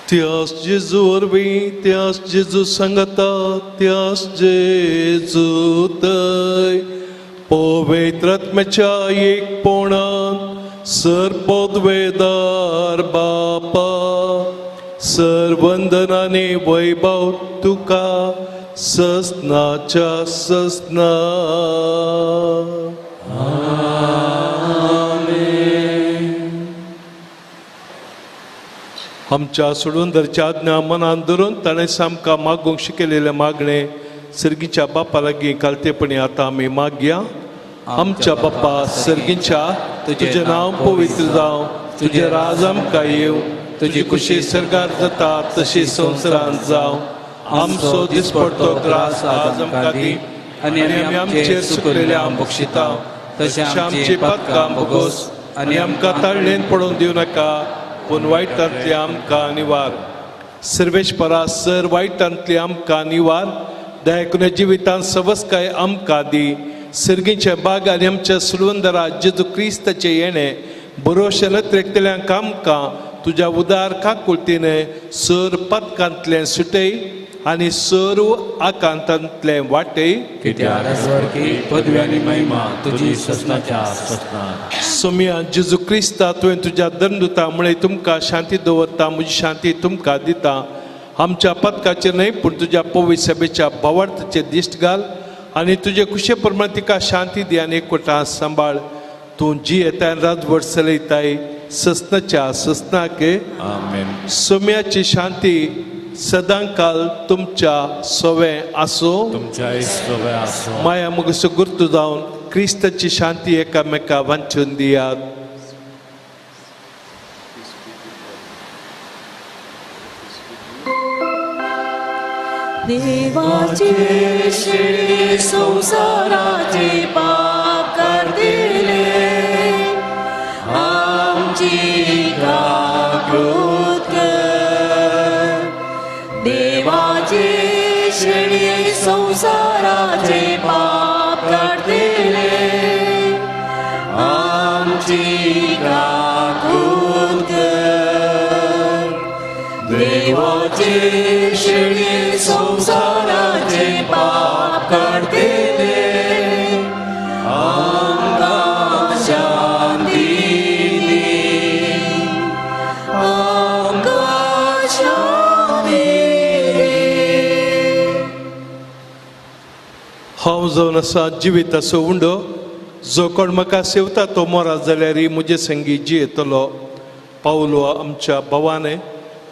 त्यास जेजू वरवीं त्यास जेजू सांगता त्यास जेजू दय पवित्रात्म्याच्या एकपणान सरपदवेदार बापा सर्वंदनाने वैभव तुका ससनाच्या ससना. आमच्या सुडवंदरच्या आज्ञा मनान धरून ताणें सामका मागूंक शिकयलेले मागणे सर्गीच्या बापा लागीं घालतेपणी आतां आमी मागया. आमच्या बाप्पा सर्गीच्या तुजें नांव पवित्र जावं. तुजें राज आमकां येवं. तुजी कुशी सर्गार जाता तशी संवसारांत जावं. आमचो दिसपडटो ग्रास आज आमकां दी आनी आमी आमचेर चुकलेले आम बक्षिता तशें आमची पातकां भोगोस आनी आमकां ताळणेन पडोवन दिवं नाका पूण वायटांतली आमकां निवार. सर्वेश्वरा सर वायटांतली आमकां निवार. दयाकुने जिवितांत सवस्काय आमकां दी. सर्गीचे बाग आनी आमच्या सुडवंदरा जेजू क्रिस्ताचे येणे बरोवशें त्रेकतल्यांक आमकां तुज्या उदार काकुळटीने सर पदकांतलें सुटय आनी सर आकांतांतलें वाटय. पदवी आनी महिमा तुजी ससनाच्या ससना. सोम्या जेजू क्रिस्ता तुवें तुज्या धर्मदूता मुळे तुमकां शांती दवरता. म्हजी शांती तुमकां दिता. आमच्या पदकाचेर न्हय पूण तुज्या पवित्र सभेच्या भावार्थाचेर दिश्ट घाल आनी तुजे कुशे प्रमाण तिका शांती दी आनी एकवटां सांबाळ. तूं जी येताय राजवट चलयताय ससनाच्या ससनाके. आमेन. सोम्याची शांती सदां काल तुमच्या सोवे आसो. तुमच्या सोवे आसो. माया मोगसो गुर्तू जावन क्रिस्ताची शांती एकामेकां वांचून दियात. देवाचे शेळे संसाराचे पाप काढले आमची काकूळट कर. देवाचे शेळे संसाराचे पाप काढले आमची काकूळट कर. देवाचे शेळे संसाराचे पाप काढले आमकां शांती दी. आमकां शांती दी. हांव जावन आसा जिविताचो उंडो. जो कोण म्हाका सेवता तो मोरा जाल्यार म्हजे संगी जियेतलो. पावलो आमच्या भावाने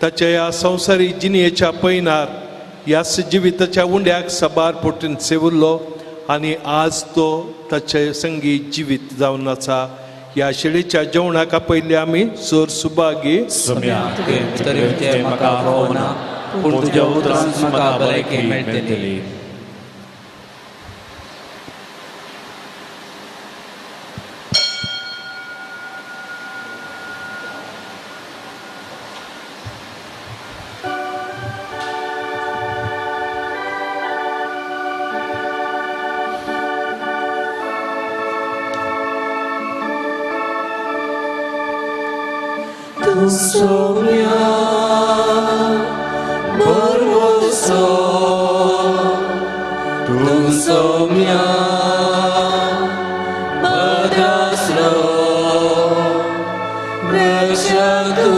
ताच्या ह्या संवसारी जिणयेच्या पैनार ह्या जिविताच्या उंड्याक सबार पोटीन सेवल्लो आनी आज तो ताचे संगी जिवीत जावन आसा. ह्या शेळीच्या जेवणाक पयलीं आमी चोर सुभागी. म्हाका भावना पूण तुज्या उतरांत म्हाका भलायकी मेळटली. सौम्या बरवसो तू सौम्या भद्रास्रो रक्षक तू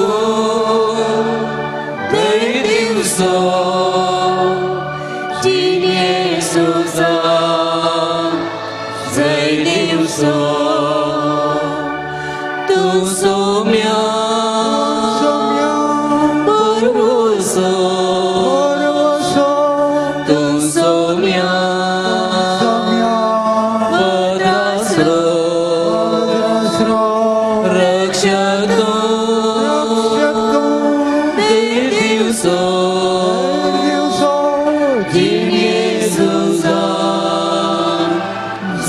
दैदिवसो जिने सुजा जैदिवसो तू सौम्या बरवसो तू सौम्या भद्रास्रो रक्षक दैदिवसो जिने सुजा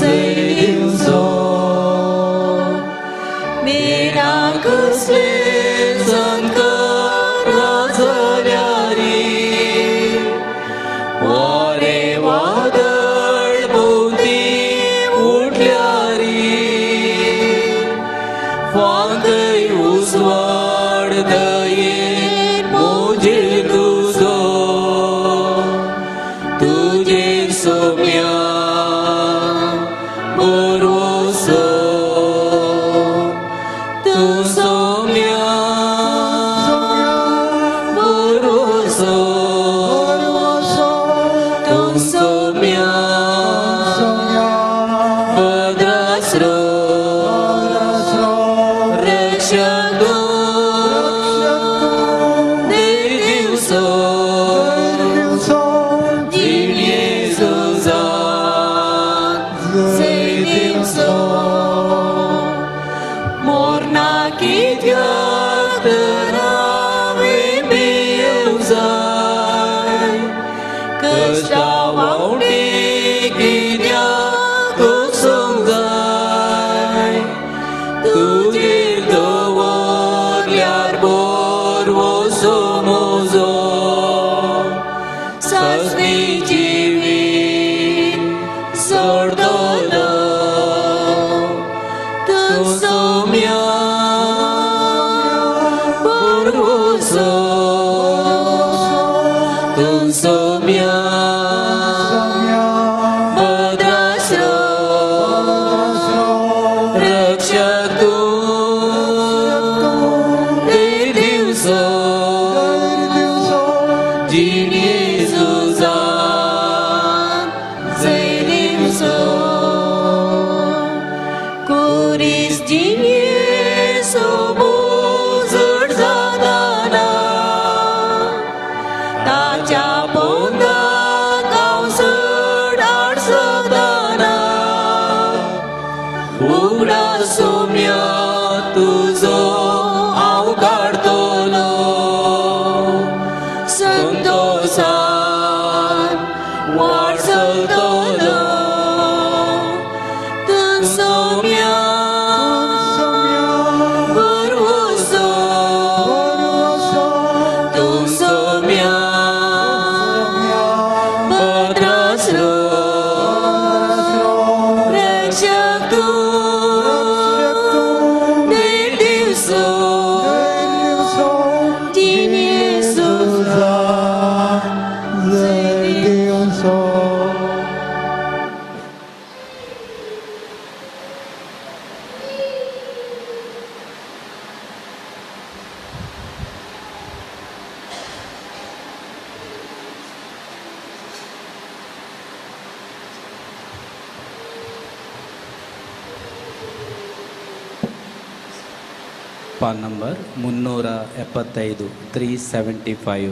जैदिवसो मेरा कसले संकर राजल्यारी वारे वादळ भोवती उठल्यारी वांगय उसवाड दयेन मोजील तुजो तुजे सौम्या बरवसो तू सौम्या बरवसो तू सौम्या भद्रास्रो रक्षक दैदिवसो जिने सुजा जैदिवसो मोरना कित्याक तरावे येवजाय कश्टा वावडी कित्याक कोसोंक जाय तुजेर दवरल्यार बरवसो म्हजो सासणी जिवीत सोडतलो तू सौम्या बरवसो तू सौम्या भद्रास्रो रक्षक तू दैदिवसो जिने सुजा जैदिवसो कुरीस जिने सोबूजड जाताना ताच्या पोंगाक गांवसड आडसताना उगडा सौम्या तुजो हांव काडटलो संतोषान वाट चलतलो तू सौम्या बरवसो तू सौम्या भद्रास्रो रक्षक तू दैदिवसो जिने सुजा जैदिवसो ಪಾನ್ ನಂಬರ್ 375 375.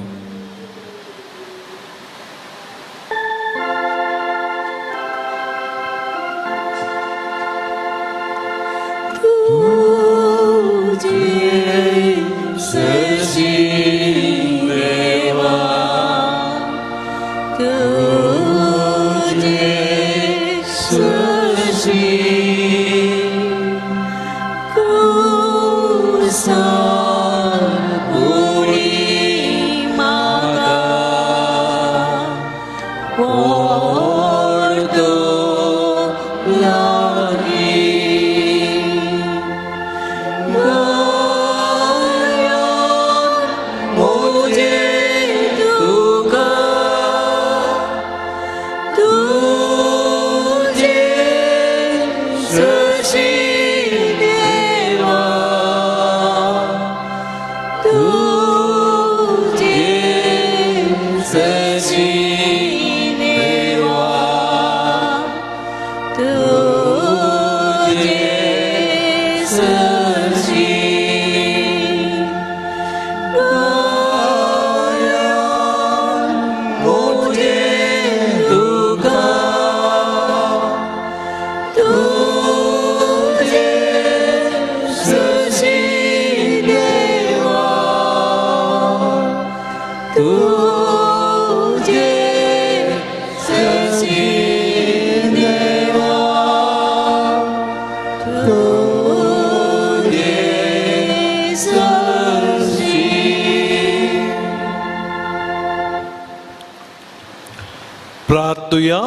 प्रार्थुया.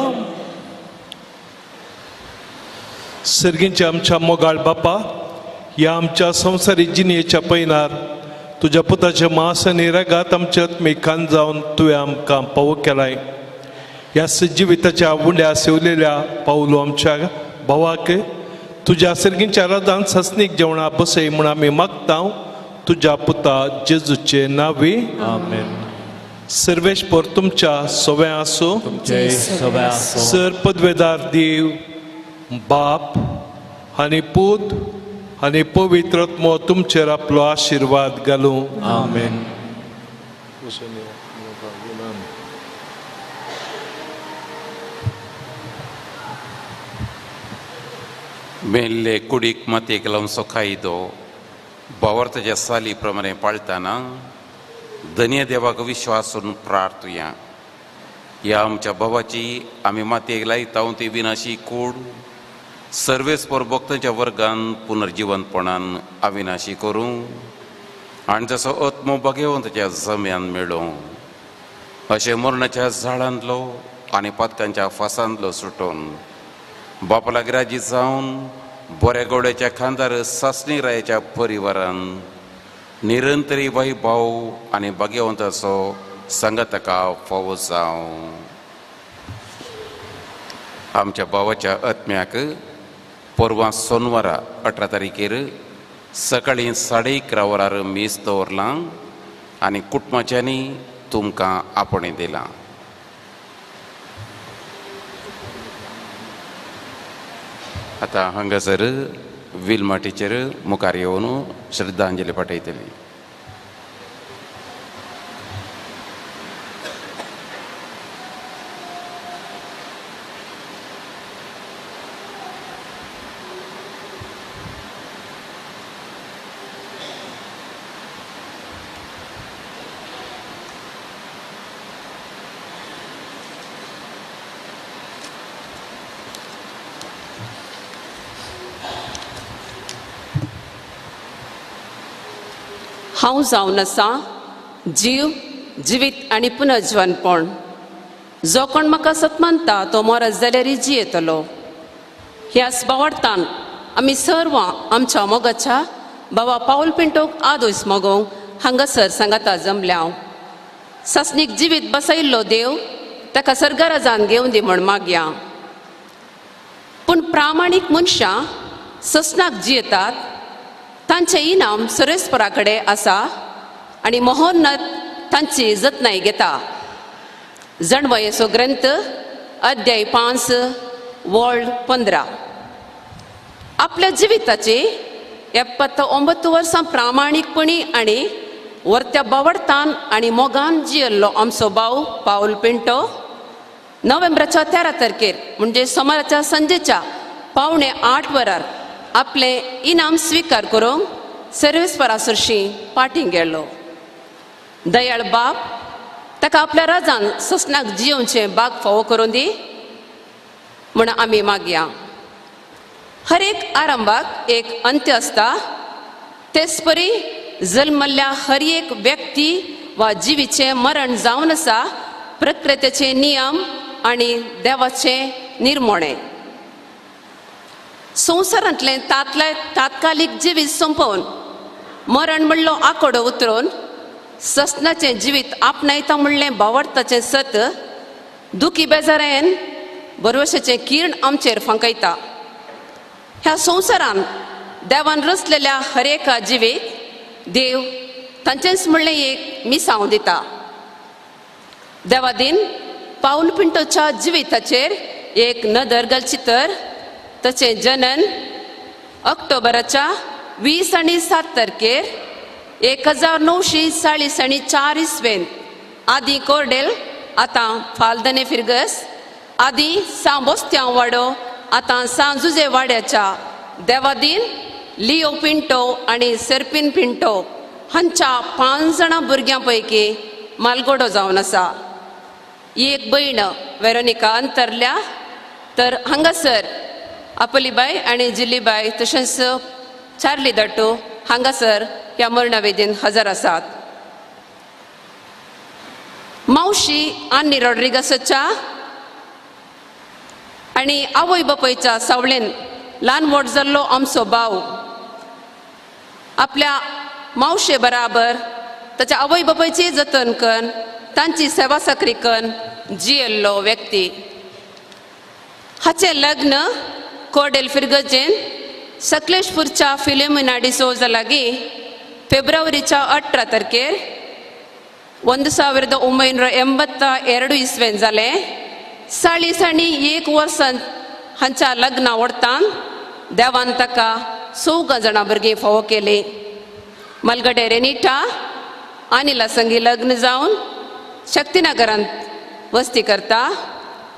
सर्गींचे आमच्या मोगाळ बापा, ह्या आमच्या संवसारी जिणेच्या पैनार तुझ्या पुताच्या मास आनी रगात आमच्या आत्मिकान जावन तुवें आमकां पावो केलाय. ह्या जिविताच्या उंड्या सेवलेल्या पावलो आमच्या भावाक तुझ्या सर्गींच्या राजान ससनीक जेवणा बसय म्हूण आमी मागता तुझ्या पुता जेजूचे नांवी. आमेन. सर्वेश्वर तुमच्या सोव्या आसूं. तुमचे सगळे आसूं. सर पदवेदार देव बाप आनी पूत आनी पवित्र आत्मो तुमचेर आपलो आशिर्वाद घालूं. आमेन. मेल्ले कुडीक मातयेक लावन सोखायदो भावार्थाच्या साली प्रमाणे पाळतना धन्य देवाक विश्वासून प्रार्थुया. ह्या आमच्या भावाची आमी मातयेक लायता ती विनाशी कूड सर्वेस्पर भक्तांच्या वर्गान पुनर्जीवनपणान अविनाशी करूं आनी जसो आत्मो भगवंताच्या जम्यान मेळों. अशें मरणाच्या झाडांतलो आनी पातकांच्या फासांतलो सुटोन बापा लागीं राजी जावन बऱ्या गवड्याच्या खांदार सासणी रायाच्या परिवारान निरंतरी वैभव आनी भाग्यवंताचो संगतका फावो जावं. आमच्या भावाच्या आत्म्याक परवा सोनवारा 18 तारीखेर सकाळीं 11:30 वरार मेस दवरलां आनी कुटुंबाच्यांनी तुमकां आपणे दिलां. आतां हांगासर विल्मा टिचर मुखार येवन श्रद्धांजली पाठयतली. हांव जावन आसा जीव जिवीत आनी पुनर्जीवनपण. जो कोण म्हाका सत मानता तो मरत जाल्यारय जियेतलो. ह्या भावार्थान आमी सर्वां आमच्या मोगाच्या बाबा पाऊल पिंटोक आदोस मोगोवंक हांगासर सांगाता जमल्या. ससनीक जिवीत बसयल्लो देव ताका सर्गराजान घेवन दी म्हण मागया. पूण प्रामाणीक मनशां ससनाक जियेतात तांचें इनाम सर्वेस्परा कडेन आसा आनी महोन्नत तांची जतनाय घेता. जणवयेचो ग्रंथ अध्याय 5 वळ 15. आपल्या जिविताची 79 वर्सां प्रामाणीकपणी आनी वर्त्या बावडतान आनी मोगान जियल्लो आमचो भाव पाऊल पिंटो नोव्हेंबराच्या 13 तारखेर म्हणजे सोमाराच्या संजेच्या 7:45 वरार आपले इनाम स्वीकार करूंक सर्वेस्परा सरशी पाठींग गेल्लो. दयाळ बाप ताका आपल्या राजान ससनाक जियोवचे भाग फावो करून दी म्हण आमी मागया. हर एक आरंभाक एक अंत्य आसता. तेच परी जल्मल्ल्या हर एक व्यक्ती वा जिवीचे मरण जावन आसा प्रकृतीचे नियम आनी देवाचे निर्मोणे. संवसारांतलें तात्कालीक जिवीत संपोवन मरण म्हणलो आंकडो उतरून ससनाचें जिवीत आपणायता म्हणलें भावार्थाचें सत दुखी बेजारेन बरवशेचें किर्ण आमचेर फंकयता. ह्या संवसारान देवान रचलेल्या हर एका जिवीक देव तांचेच म्हणलें एक मिसांव दिता. देवादीन पाऊल पिंटोच्या जिविताचेर एक नदर घालची तर ताचे जनन ऑक्टोबराच्या 20 आनी 7 तारखेर 1940 इसवेन आदी कोर्डेल आतां फाल्दने फिर्गस आदी सांबोस्त्यांव वाडो आतां सांजुजे वाड्याच्या देवादीन लिओ पिंटो आनी सेर्पिन पिंटो हांच्या 5 जाणां भुरग्यां पैकी मालगोडो जावन आसा. एक भयण वेरोनिका अंतरल्या तर हांगासर आपलीबाई आनी जिल्लीबाई तशेंच चार्ली दट्टू हांगासर ह्या मरणवेदीन हजर आसात. मावशी आनी रॉड्रिगसाच्या आनी आवय बापायच्या सावळेन ल्हान व्हड जाल्लो आमचो भाव आपल्या मावशे बराबर ताच्या आवय बापायची जतन करून तांची सेवा साकरी करून जियेल्लो व्यक्ती. हाचें लग्न कोर्डेल फिर्गजेन सकलेशपूरच्या फिलोमिना डिसोजा लागीं फेब्रुवारीच्या 18 तारखेर 1982 इसवेन जालें. 40 आनी 1 वर्सांत हांच्या लग्ना व्हरतान देवान ताका 14 जाणां भुरगीं फावो केलीं. मलगडे रेनिटा अनिला संगी लग्न जावन शक्तीनगरांत वस्ती करता.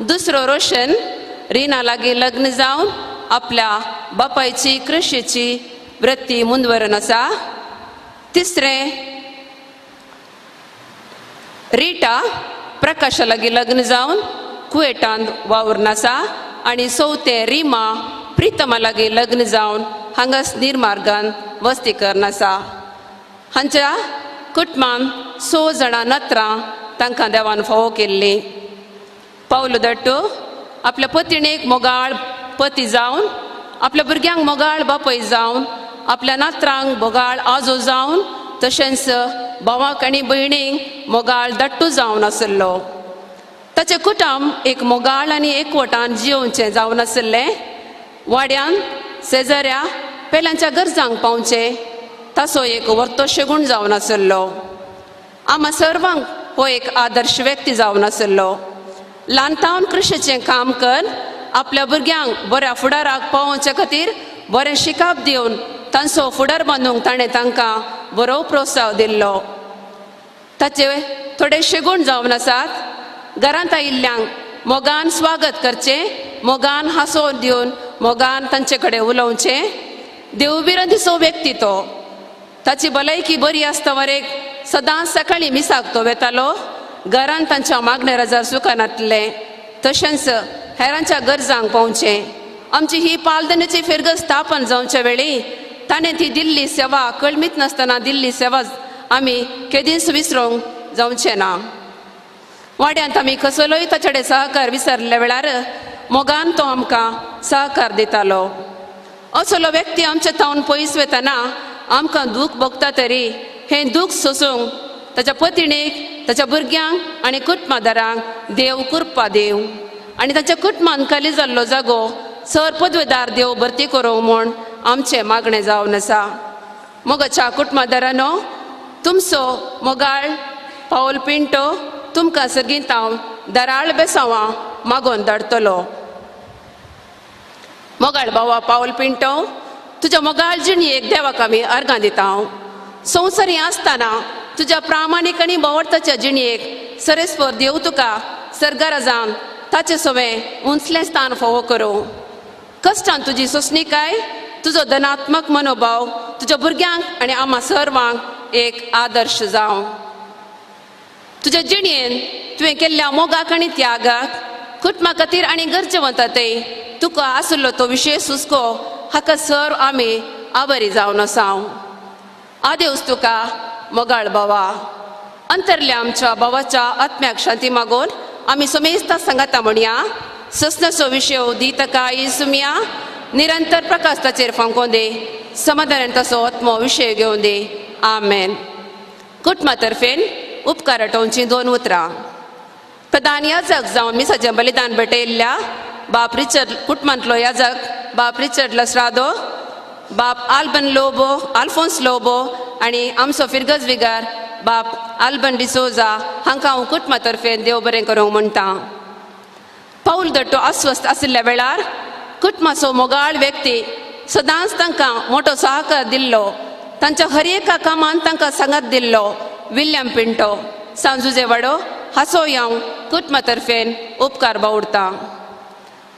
दुसरो रोशन रिना लागीं लग्न जावन आपल्या बापायची कृशीची वृत्ती मुनवरून आसा. तिसरें रिटा प्रकाशा लागीं लग्न जावन कुवेटांत वावरून आसा. आनी चवथें रिमा प्रितमा लागीं लग्न जावन हांगाच निर्मार्गान वस्ती करून आसा. हांच्या कुटुंबान 6 जाणां नत्रां तांकां देवान फावो केल्लीं. पावलो दट्टू आपल्या पत्नीक मोगाळ पती जावन आपल्या भुरग्यांक मोगाळ बापय जावन आपल्या नात्रांक मोगाळ आजो जावन तशेंच भावाक आनी भयणीक मोगाळ दट्टू जावन आसलो. ताचें कुटुंब एक मोगाळ आनी एकवटान जियोवचें जावन आसलें. वाड्यान शेजाऱ्या पेल्यांच्या गरजांक पावचें ताचो एक वर्तो शेगूण जावन आसलो. आम्हा सर्वांक हो एक आदर्श व्यक्ती जावन आसलो. ल्हानतावन कृशीचें काम कर आपल्या भुरग्यांक बऱ्या फुडाराक पावोवचे खातीर बरें शिकाप दिवन तांचो फुडार बांदूंक ताणें तांकां बरो प्रोत्साह दिल्लो. ताचे थोडे शेगूण जावन आसात. घरांत आयिल्ल्यांक मोगान स्वागत करचें, मोगान हांसो दिवन मोगान तांचे कडेन उलोवचें. देवबिरो दिसो व्यक्ती तो. ताची भलायकी बरी आसता वरेक सदांच सकाळीं मिसाक तो वेतालो. घरांत तांच्या मागणे रजार सुखान येतलें. तशेंच हेरांच्या गरजांक पावचें. आमची ही पालदनेची फिर्गस स्थापन जावचे वेळी ताणें ती दिल्ली सेवा कळमीत नासतना दिल्ली सेवा आमी केदींच विसरूंक जावचें ना. वाड्यांत आमी कसलोय ताचे कडेन सहकार विसरल्या वेळार मोगान तो आमकां सहकार दितालो. असलो व्यक्ती आमचे तावन पयस वेतना आमकां दूख भोगता तरी हें दूख सोसूंक ताच्या पत्नीक ताच्या भुरग्यांक आनी कुटुंबादारांक देव कृपा देव आनी ताच्या कुटुंबान खाली जाल्लो जागो सर पदवेदार देव भरती करूं म्हूण आमचें मागणें जावन आसा. मोगाच्या कुटुंबादारांनो, तुमचो मोगाळ पावल पिंटो तुमकां सगळीं हांव दराळ बेसांवां मागोवन धाडटलो. मोगाळ बावा पावल पिंटो, तुज्या मोगाळ जिणयेक देवाक आमी अर्गां दिता. संवसारी आसतना तुज्या प्रामाणीक आनी बावडताच्या जिणयेक सरेस्पर देव तुका सरगराजान ताचे सवें उंचलें स्थान फावो करूं. कश्टान तुजी सोंसणीकाय, तुजो धनात्मक मनोभाव तुज्या भुरग्यांक आनी आम्हा सर्वांक एक आदर्श जावं. तुज्या जिणयेन तुवें केल्ल्या मोगाक आनी त्यागाक कुटुंबा खातीर आनी गरजेवंतय तुका आसलो तो विशेश हुस्को हाका सर आमी आभारी जावन आसाव. आदेवस तुका मोगाळ बावा. अंतरल्या आमच्या भावाच्या आत्म्याक शांती मागून आमी समेस्ता सांगाता म्हणया. ससनसो विशय दी ताका सुमिया. निरंतर प्रकाश ताचेर फांकोवन दे. समाधान ताचो आत्मो विशय घेवन दे. आमेन. कुटुंबा तर्फेन उपकार आठोवची 2 उतरां. प्रधान याजक जावन मिसाचें बलिदान भेटयल्ल्या बाप रिचर्ड कुटुंबांतलो याजक बाप रिचर्ड लस्रादो, बाप आल्फोन्स लोबो आनी आमचो फिर्गज विगार बाप आल्बन डिसोजा हांकां हांव कुटुंबा तर्फेन देव बरें करूंक म्हणटा. पाऊल दट्टो अस्वस्थ आशिल्ल्या वेळार कुटुंबाचो मोगाळ व्यक्ती सदांच तांकां मोठो सहकार दिल्लो, तांच्या हर एका कामान तांकां सांगात दिल्लो विल्यम पिंटो सांजुजे वाडो हाचोय हांव कुटुंबा तर्फेन उपकार बावडटा.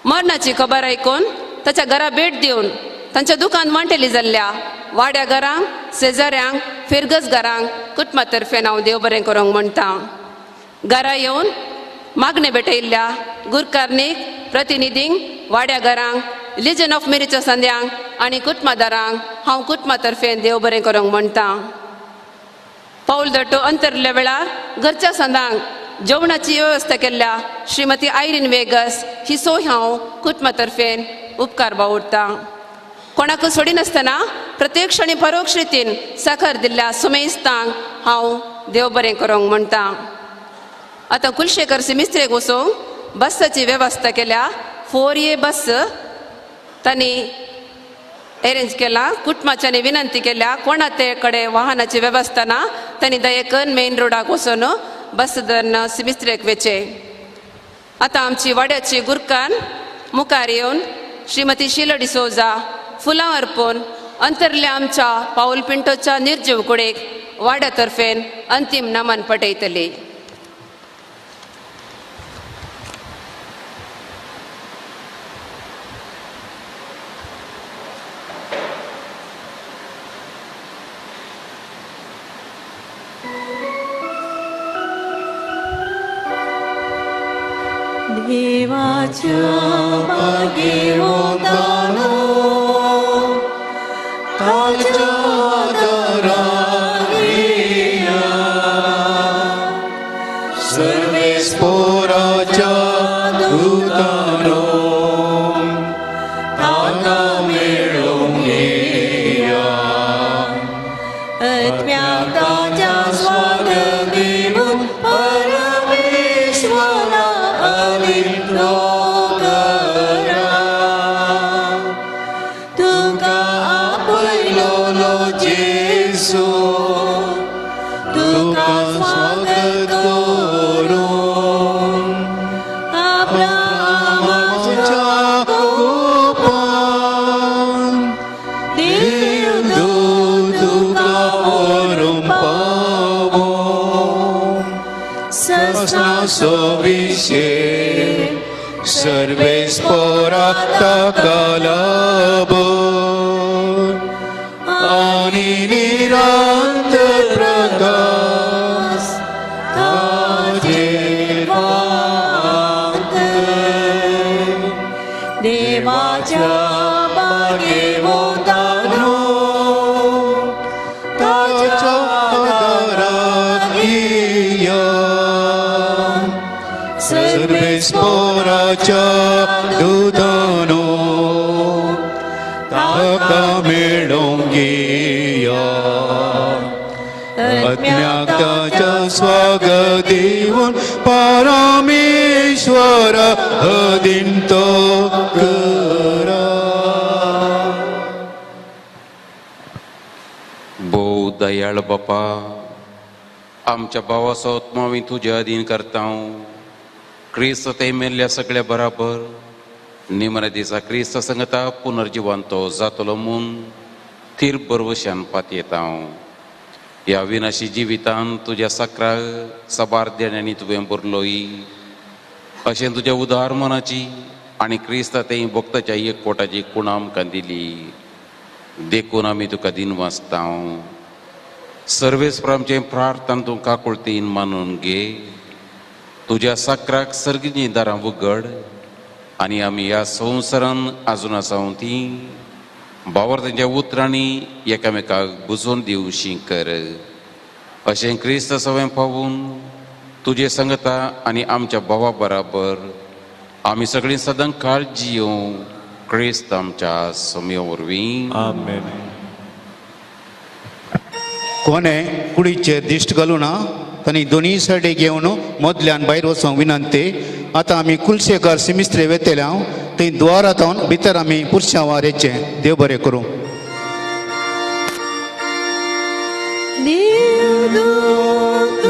मरणाची खबर आयकून ताच्या घरा भेट दिवन तांच्या दुकान वांटेली जाल्ल्या वाड्या घरांक, शेजाऱ्यांक, फिरगस घरांक कुटुंबा तर्फेन हांव देव बरें करूंक म्हणटा. घरा येवन मागणे भेटयल्ल्या गुरकारनीक, प्रतिनिधींक, वाड्या घरांक, लिजन ऑफ मेरीच्या संद्यांक आनी कुटुंबादारांक हांव कुटुंबा तर्फेन देव बरें करूंक म्हणटा. पाऊल दट्टो अंतरल्या वेळार घरच्या संदांक जेवणाची वेवस्था केल्ल्या श्रीमती आयरीन वेगस ही सोय हांव कुटुंबा तर्फेन उपकार बावडटा. कोणाक सोडिनासतना प्रत्यक्ष आनी परोक्ष रितीन साकार दिल्ल्या सुमेस्तांक हांव देव बरें करूंक म्हणटा. आतां कुलशेखर मिस्त्रेक वचोंक बसाची वेवस्था केल्या 4A बस तांणी अरेंज केला. कुटुंबाच्यांनी विनंती केल्या कोणा ते कडेन वाहनाची वेवस्था ना तांणी दयेकन मेन रोडाक वचून बस धरून मिस्त्रेक वेचे. आतां आमची वाड्याची गुरकान मुखार येवन श्रीमती शीला डिसोजा फुलां अर्पून अंतरल्या आमच्या पाऊल पिंटोच्या निर्जीव कुडीक वाड्या तर्फेन अंतीम नमन पटयतली. देवाच्या मागे वंदना ताच्या दारां येया सर्वेस्पराच्या दूतानो ताका मेळूंक येया आत्म्याक ताच्या स्वागत दिवून परमेश्वरा आलिंगो करा. तुका आपयलोलो जेसू तुका स्वागत करून अब्राहामाच्या कोपान देवदूत तुका व्हरून पावो. सस्नाचो विशेष सर्वेस्परा ताका लाभो आनी निरांतर प्रकाश ताजेर वांगय. देवाच्या बागे वंदना ताच्या दारां येया सर्वेस्पराच्या दूतानो ताका मेळूंक येया. आत्म्याक ताच्या स्वागत दिवून परमेश्वर अधीन तो करा. भोव दयाळ बापा, आमच्या भावाचो आत्मा हांवें तुज्या अधीन करता. क्रिस्त ते मेल्ल्या सगळ्या बराबर निमण्या दिसा क्रिस्त संगता पुनर्जिवंतो जातलो म्हूण थीर बरवशान पातयेता. ह्या विनाशी जिवितान तुज्या सक्राक सबार देण्यांनी तुवें बरलोय अशें तुज्या उदार मनाची आनी क्रिस्त ते भक्ताच्या एकपोटाची खूण आमकां दिली. देखून आमी तुका दिनवासता. सर्वेस्पर आमचें प्रार्थना तूं काकुळतीन मानून घे. तुज्या सक्राक सर्गीची दारां उगड आनी आमी ह्या संवसारान आजून आसा ती भावार तेंच्या उतरांनी एकामेकाक बुजोवन दिवशी कर. अशें क्रिस्त सवें पावून तुजे संगता आनी आमच्या भावा बराबर आमी सगळीं सदां काळजी येवं. क्रिस्त आमच्या समे वरवीं आमेन. कोणे कुडीचेर दिश्ट घालूं ना तांणी दोनी सायडीक येवन मदल्यान भायर वचोंक विनंती. आतां आमी कुलशेखर मिस्त्री वेतेल्या थंय द्वारांत भितर आमी पुरश्यां वारेचें. देव बरें करूं. देवदूत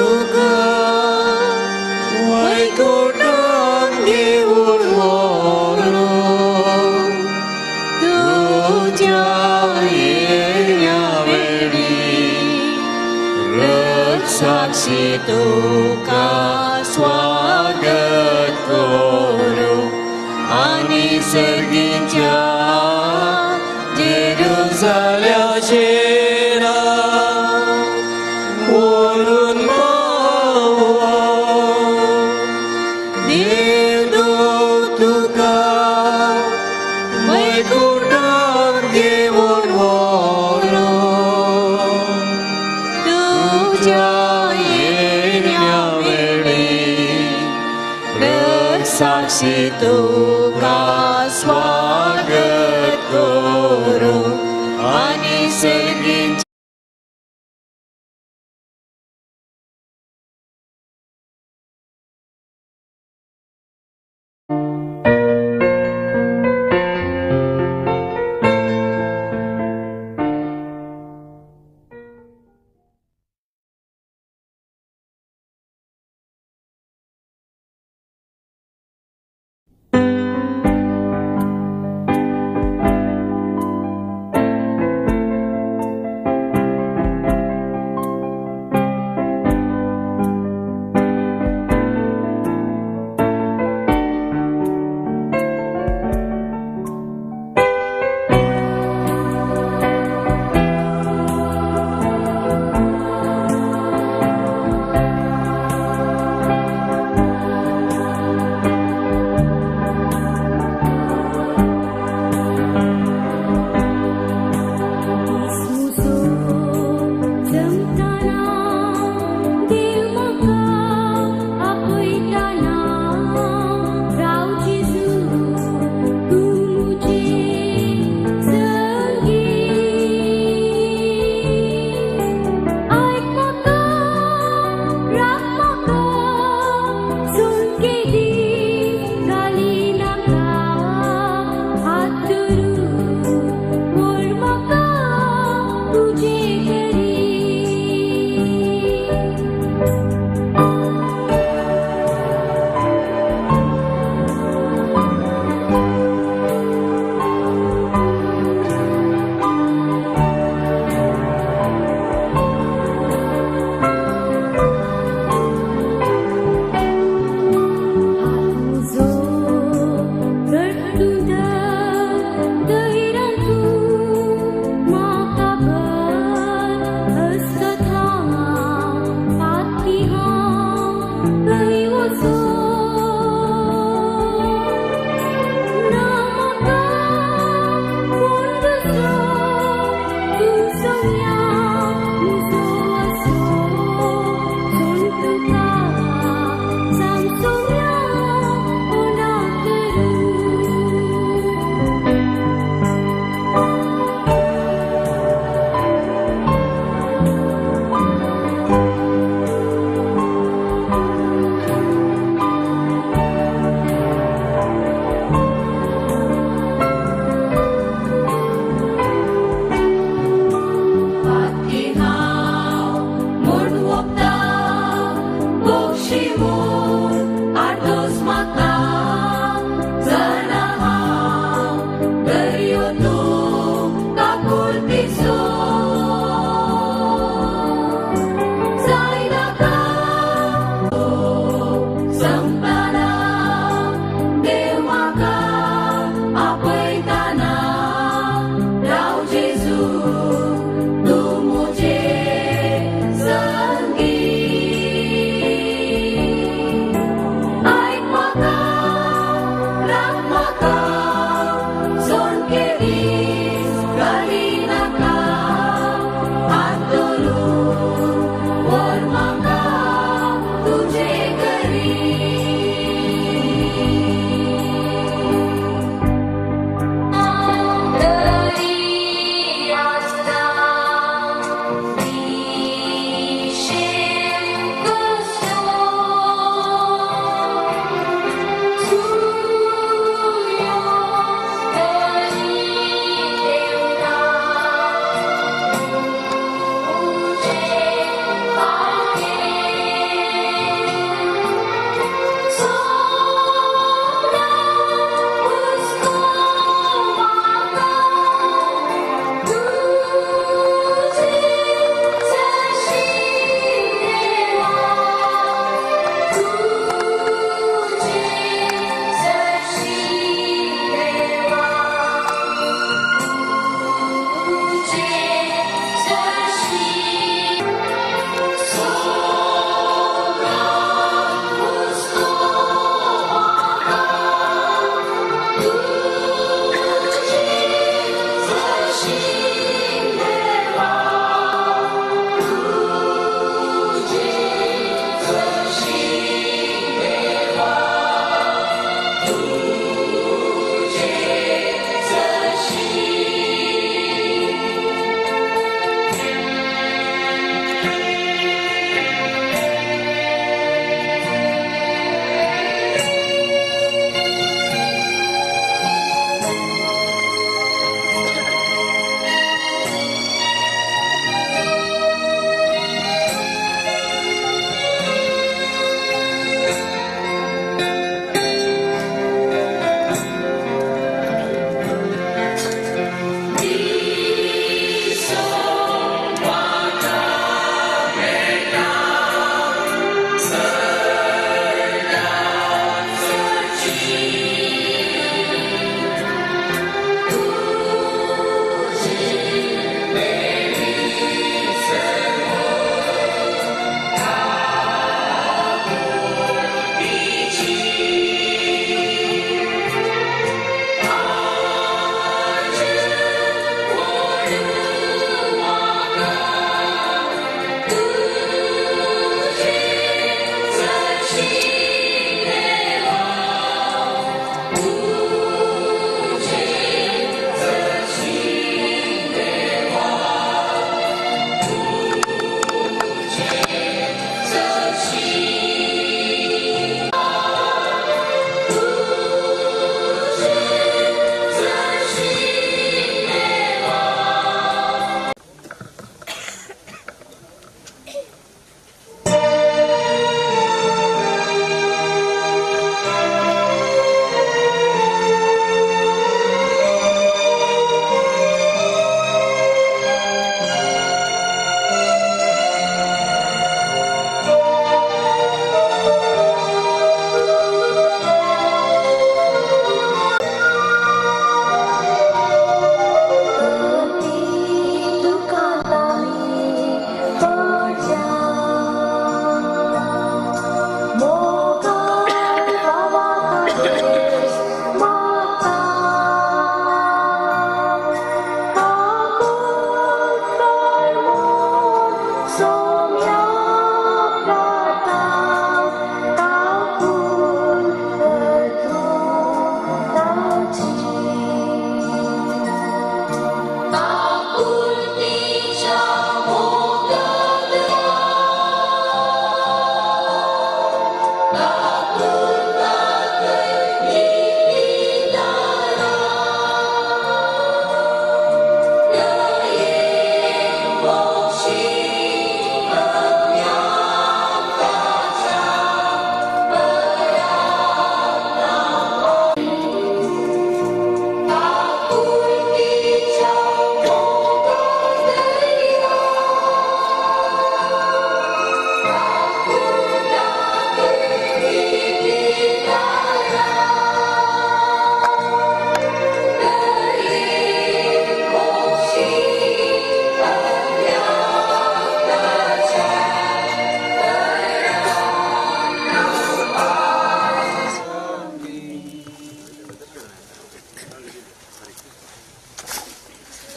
साक्षी तुका स्वागत करू आणि सर्गी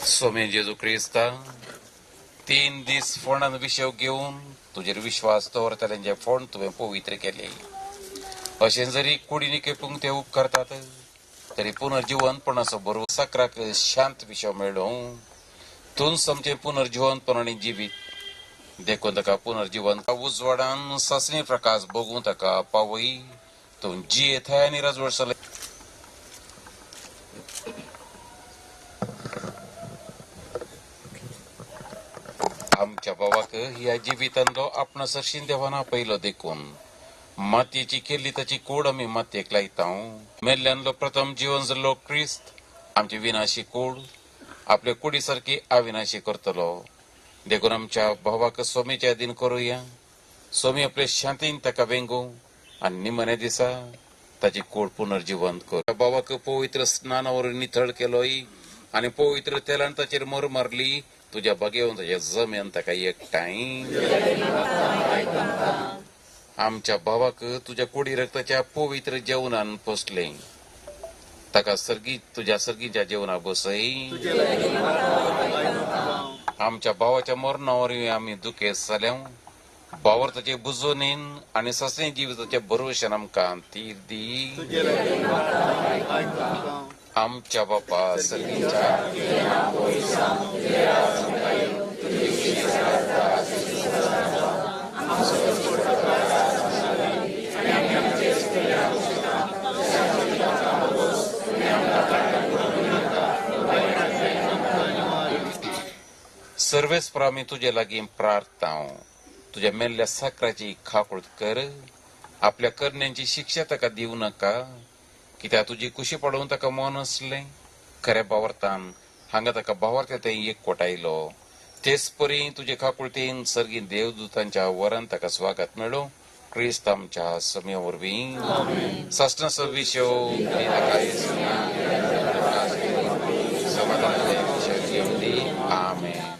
स्वामी जेजू क्रिस्ता 3 दीस फोंडान विशव घेवन तुजेर विश्वास दवरताले जे फोंड तुवें पवित्र केले. अशें जरी कुडीनी केपूंक ते उपकारतात तरी पुनर्जिवंतपणाचो बरोबर सक्राक शांत विशव मेळ्ळो. तूं समचें पुनर्जिवंतपणांनी जिवीत देखून ताका पुनर्जिवंत उजवाडान ससणी प्रकाश बगूं ताका पावय. तूं जियेत आनी राजवडसले आमच्या बाबाक ह्या जिवितांतलो आपणा सरशीन देवान आपयलो देखून मातयेची केल्ली ताची कूड आमी मातयेक लायता. मेल्ल्यांतलो प्रथम जीवन जाल्लो क्रिस्त आमची विनाशी कूड आपल्या कुडी सारकी अविनाशी करतलो. देखून आमच्या भावाक स्वामीच्या दिन करूया. स्वामी आपले शांतीन ताका वेंगू आनी निमण्या दिसा ताची कूड पुनर्जिवंत कर. बाबाक पवित्र स्नानावरून नितळ केलोय आनी पवित्र तेलान ताचेर मोर मारली. तुझ्या बगेवन तुझ्या जमेन ताका एकठांय. आमच्या भावाक तुझ्या कुडी रक्ताच्या पवित्र जेवणान पोसले. ताका तुझ्या सर्गीच्या जेवणा बसय. आमच्या भावाच्या मरणावर आमी दुखेस जाल्या. भावार ताचे बुजोनीन आनी ससे जिविताच्या भरोशान आमकां तीर दी. आमच्या बापा सर्गीच्या सर्वेस्पर आमी तुजे लागीं प्रार्थना. तुझ्या मेल्ल्या साकराची खाकूळ कर. आपल्या करण्यांची शिक्षा ताका दिवं नाका कित्याक तुजी कुशी पडोवन ताका मन असले. खऱ्या बावर्तान हांगा ताका बावर्ते थंय एक कोटायलो. तेच परी तुजे खाकुळतेन सर्गीन देवदूतांच्या वरान ताका स्वागत मेळो क्रिस्त आमच्या समी वरवीं सस्टन सर्विस्यो काय समाधानाचे विषय घेऊन दी आमेन.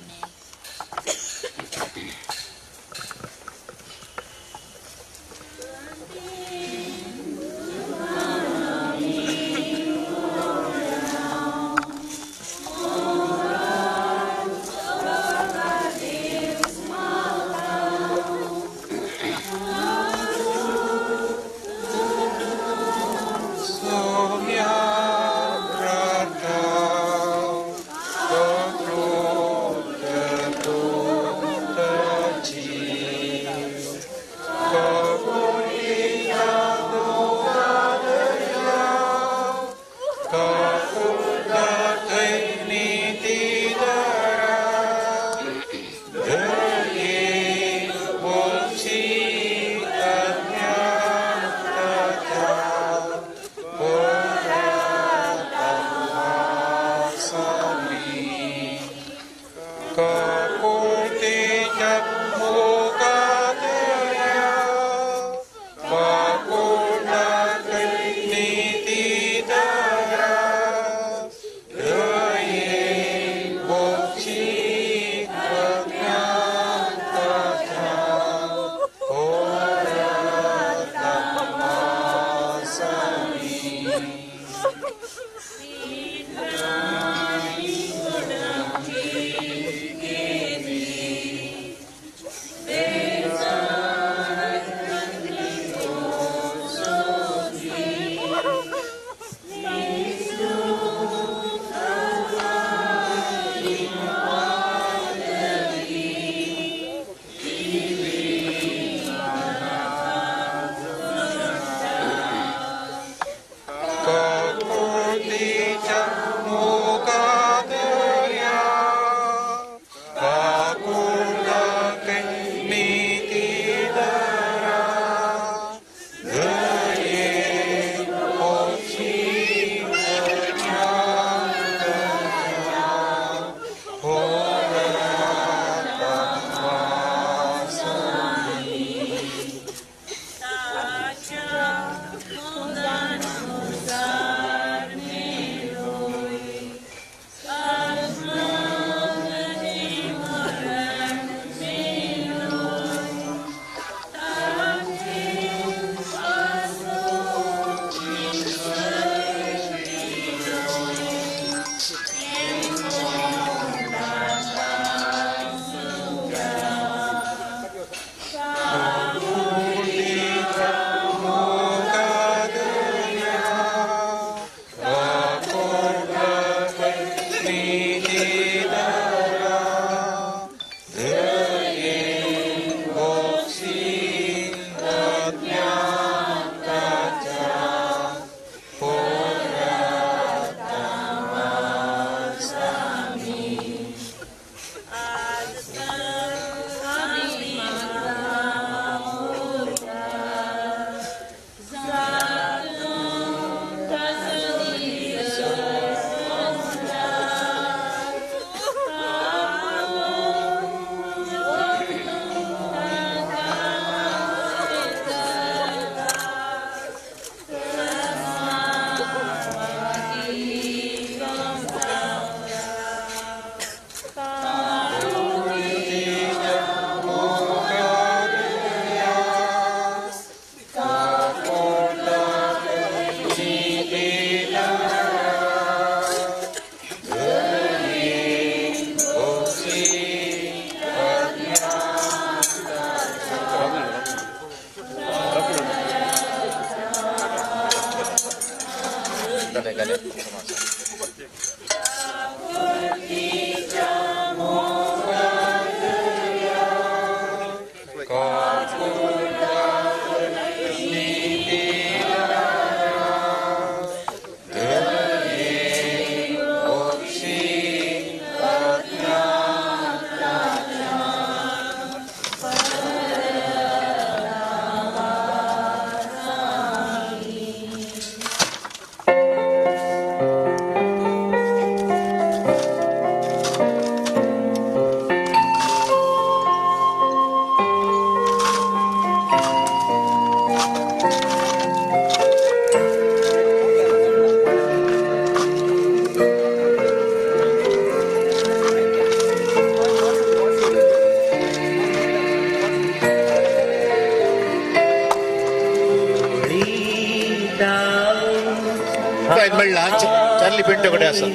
काय म्हणला चार्ली पिंटो कडे असं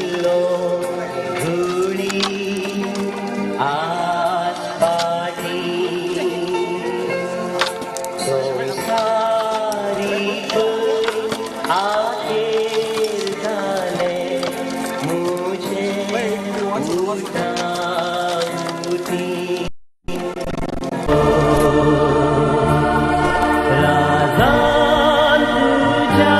धुळी आसपाटी संसारी आखेर झाले मुझे उठाउती राजान तुझ्या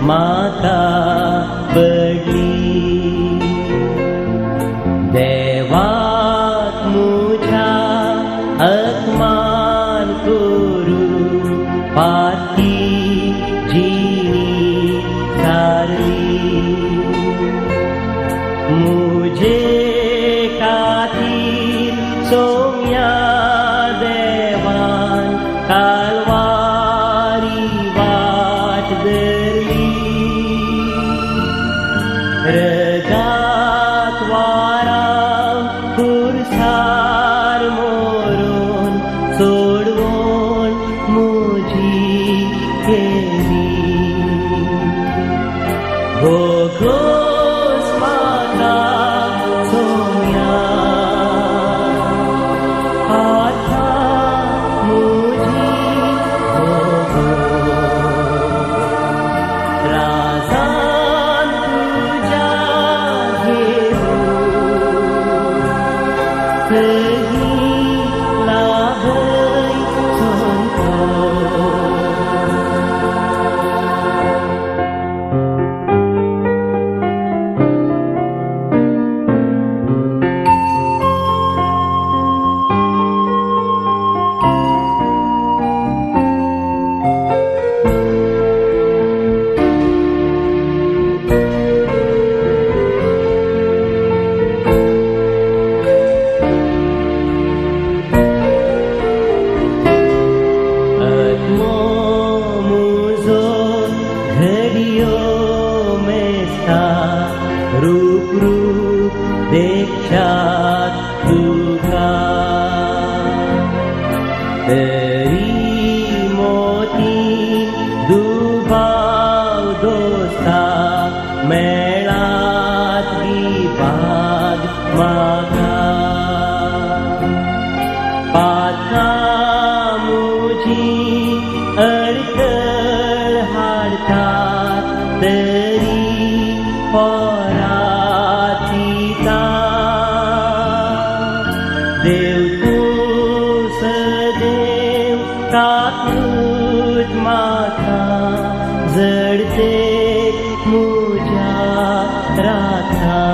माता पडली देवात मुझ्या अपमान करू पाती जीनी सारली मुझे खातीर सोम्या देवान कालवारी वाट धरली रगात वाराम खुर्सार मोरून सोडवून मुझी केली भोगोस माता सोम्या आता मुझी भोगो राजान तुझ्या घेऊन लाभय सोंतो रूप रूप देखशात तुका तरी मोती दुबाव दोस्ता मेळात विभाग मागा पाता मुझी अडखळ हाडतात तरी परातीता देव तू सदेव काकूट माता जडते मुझ्या राथा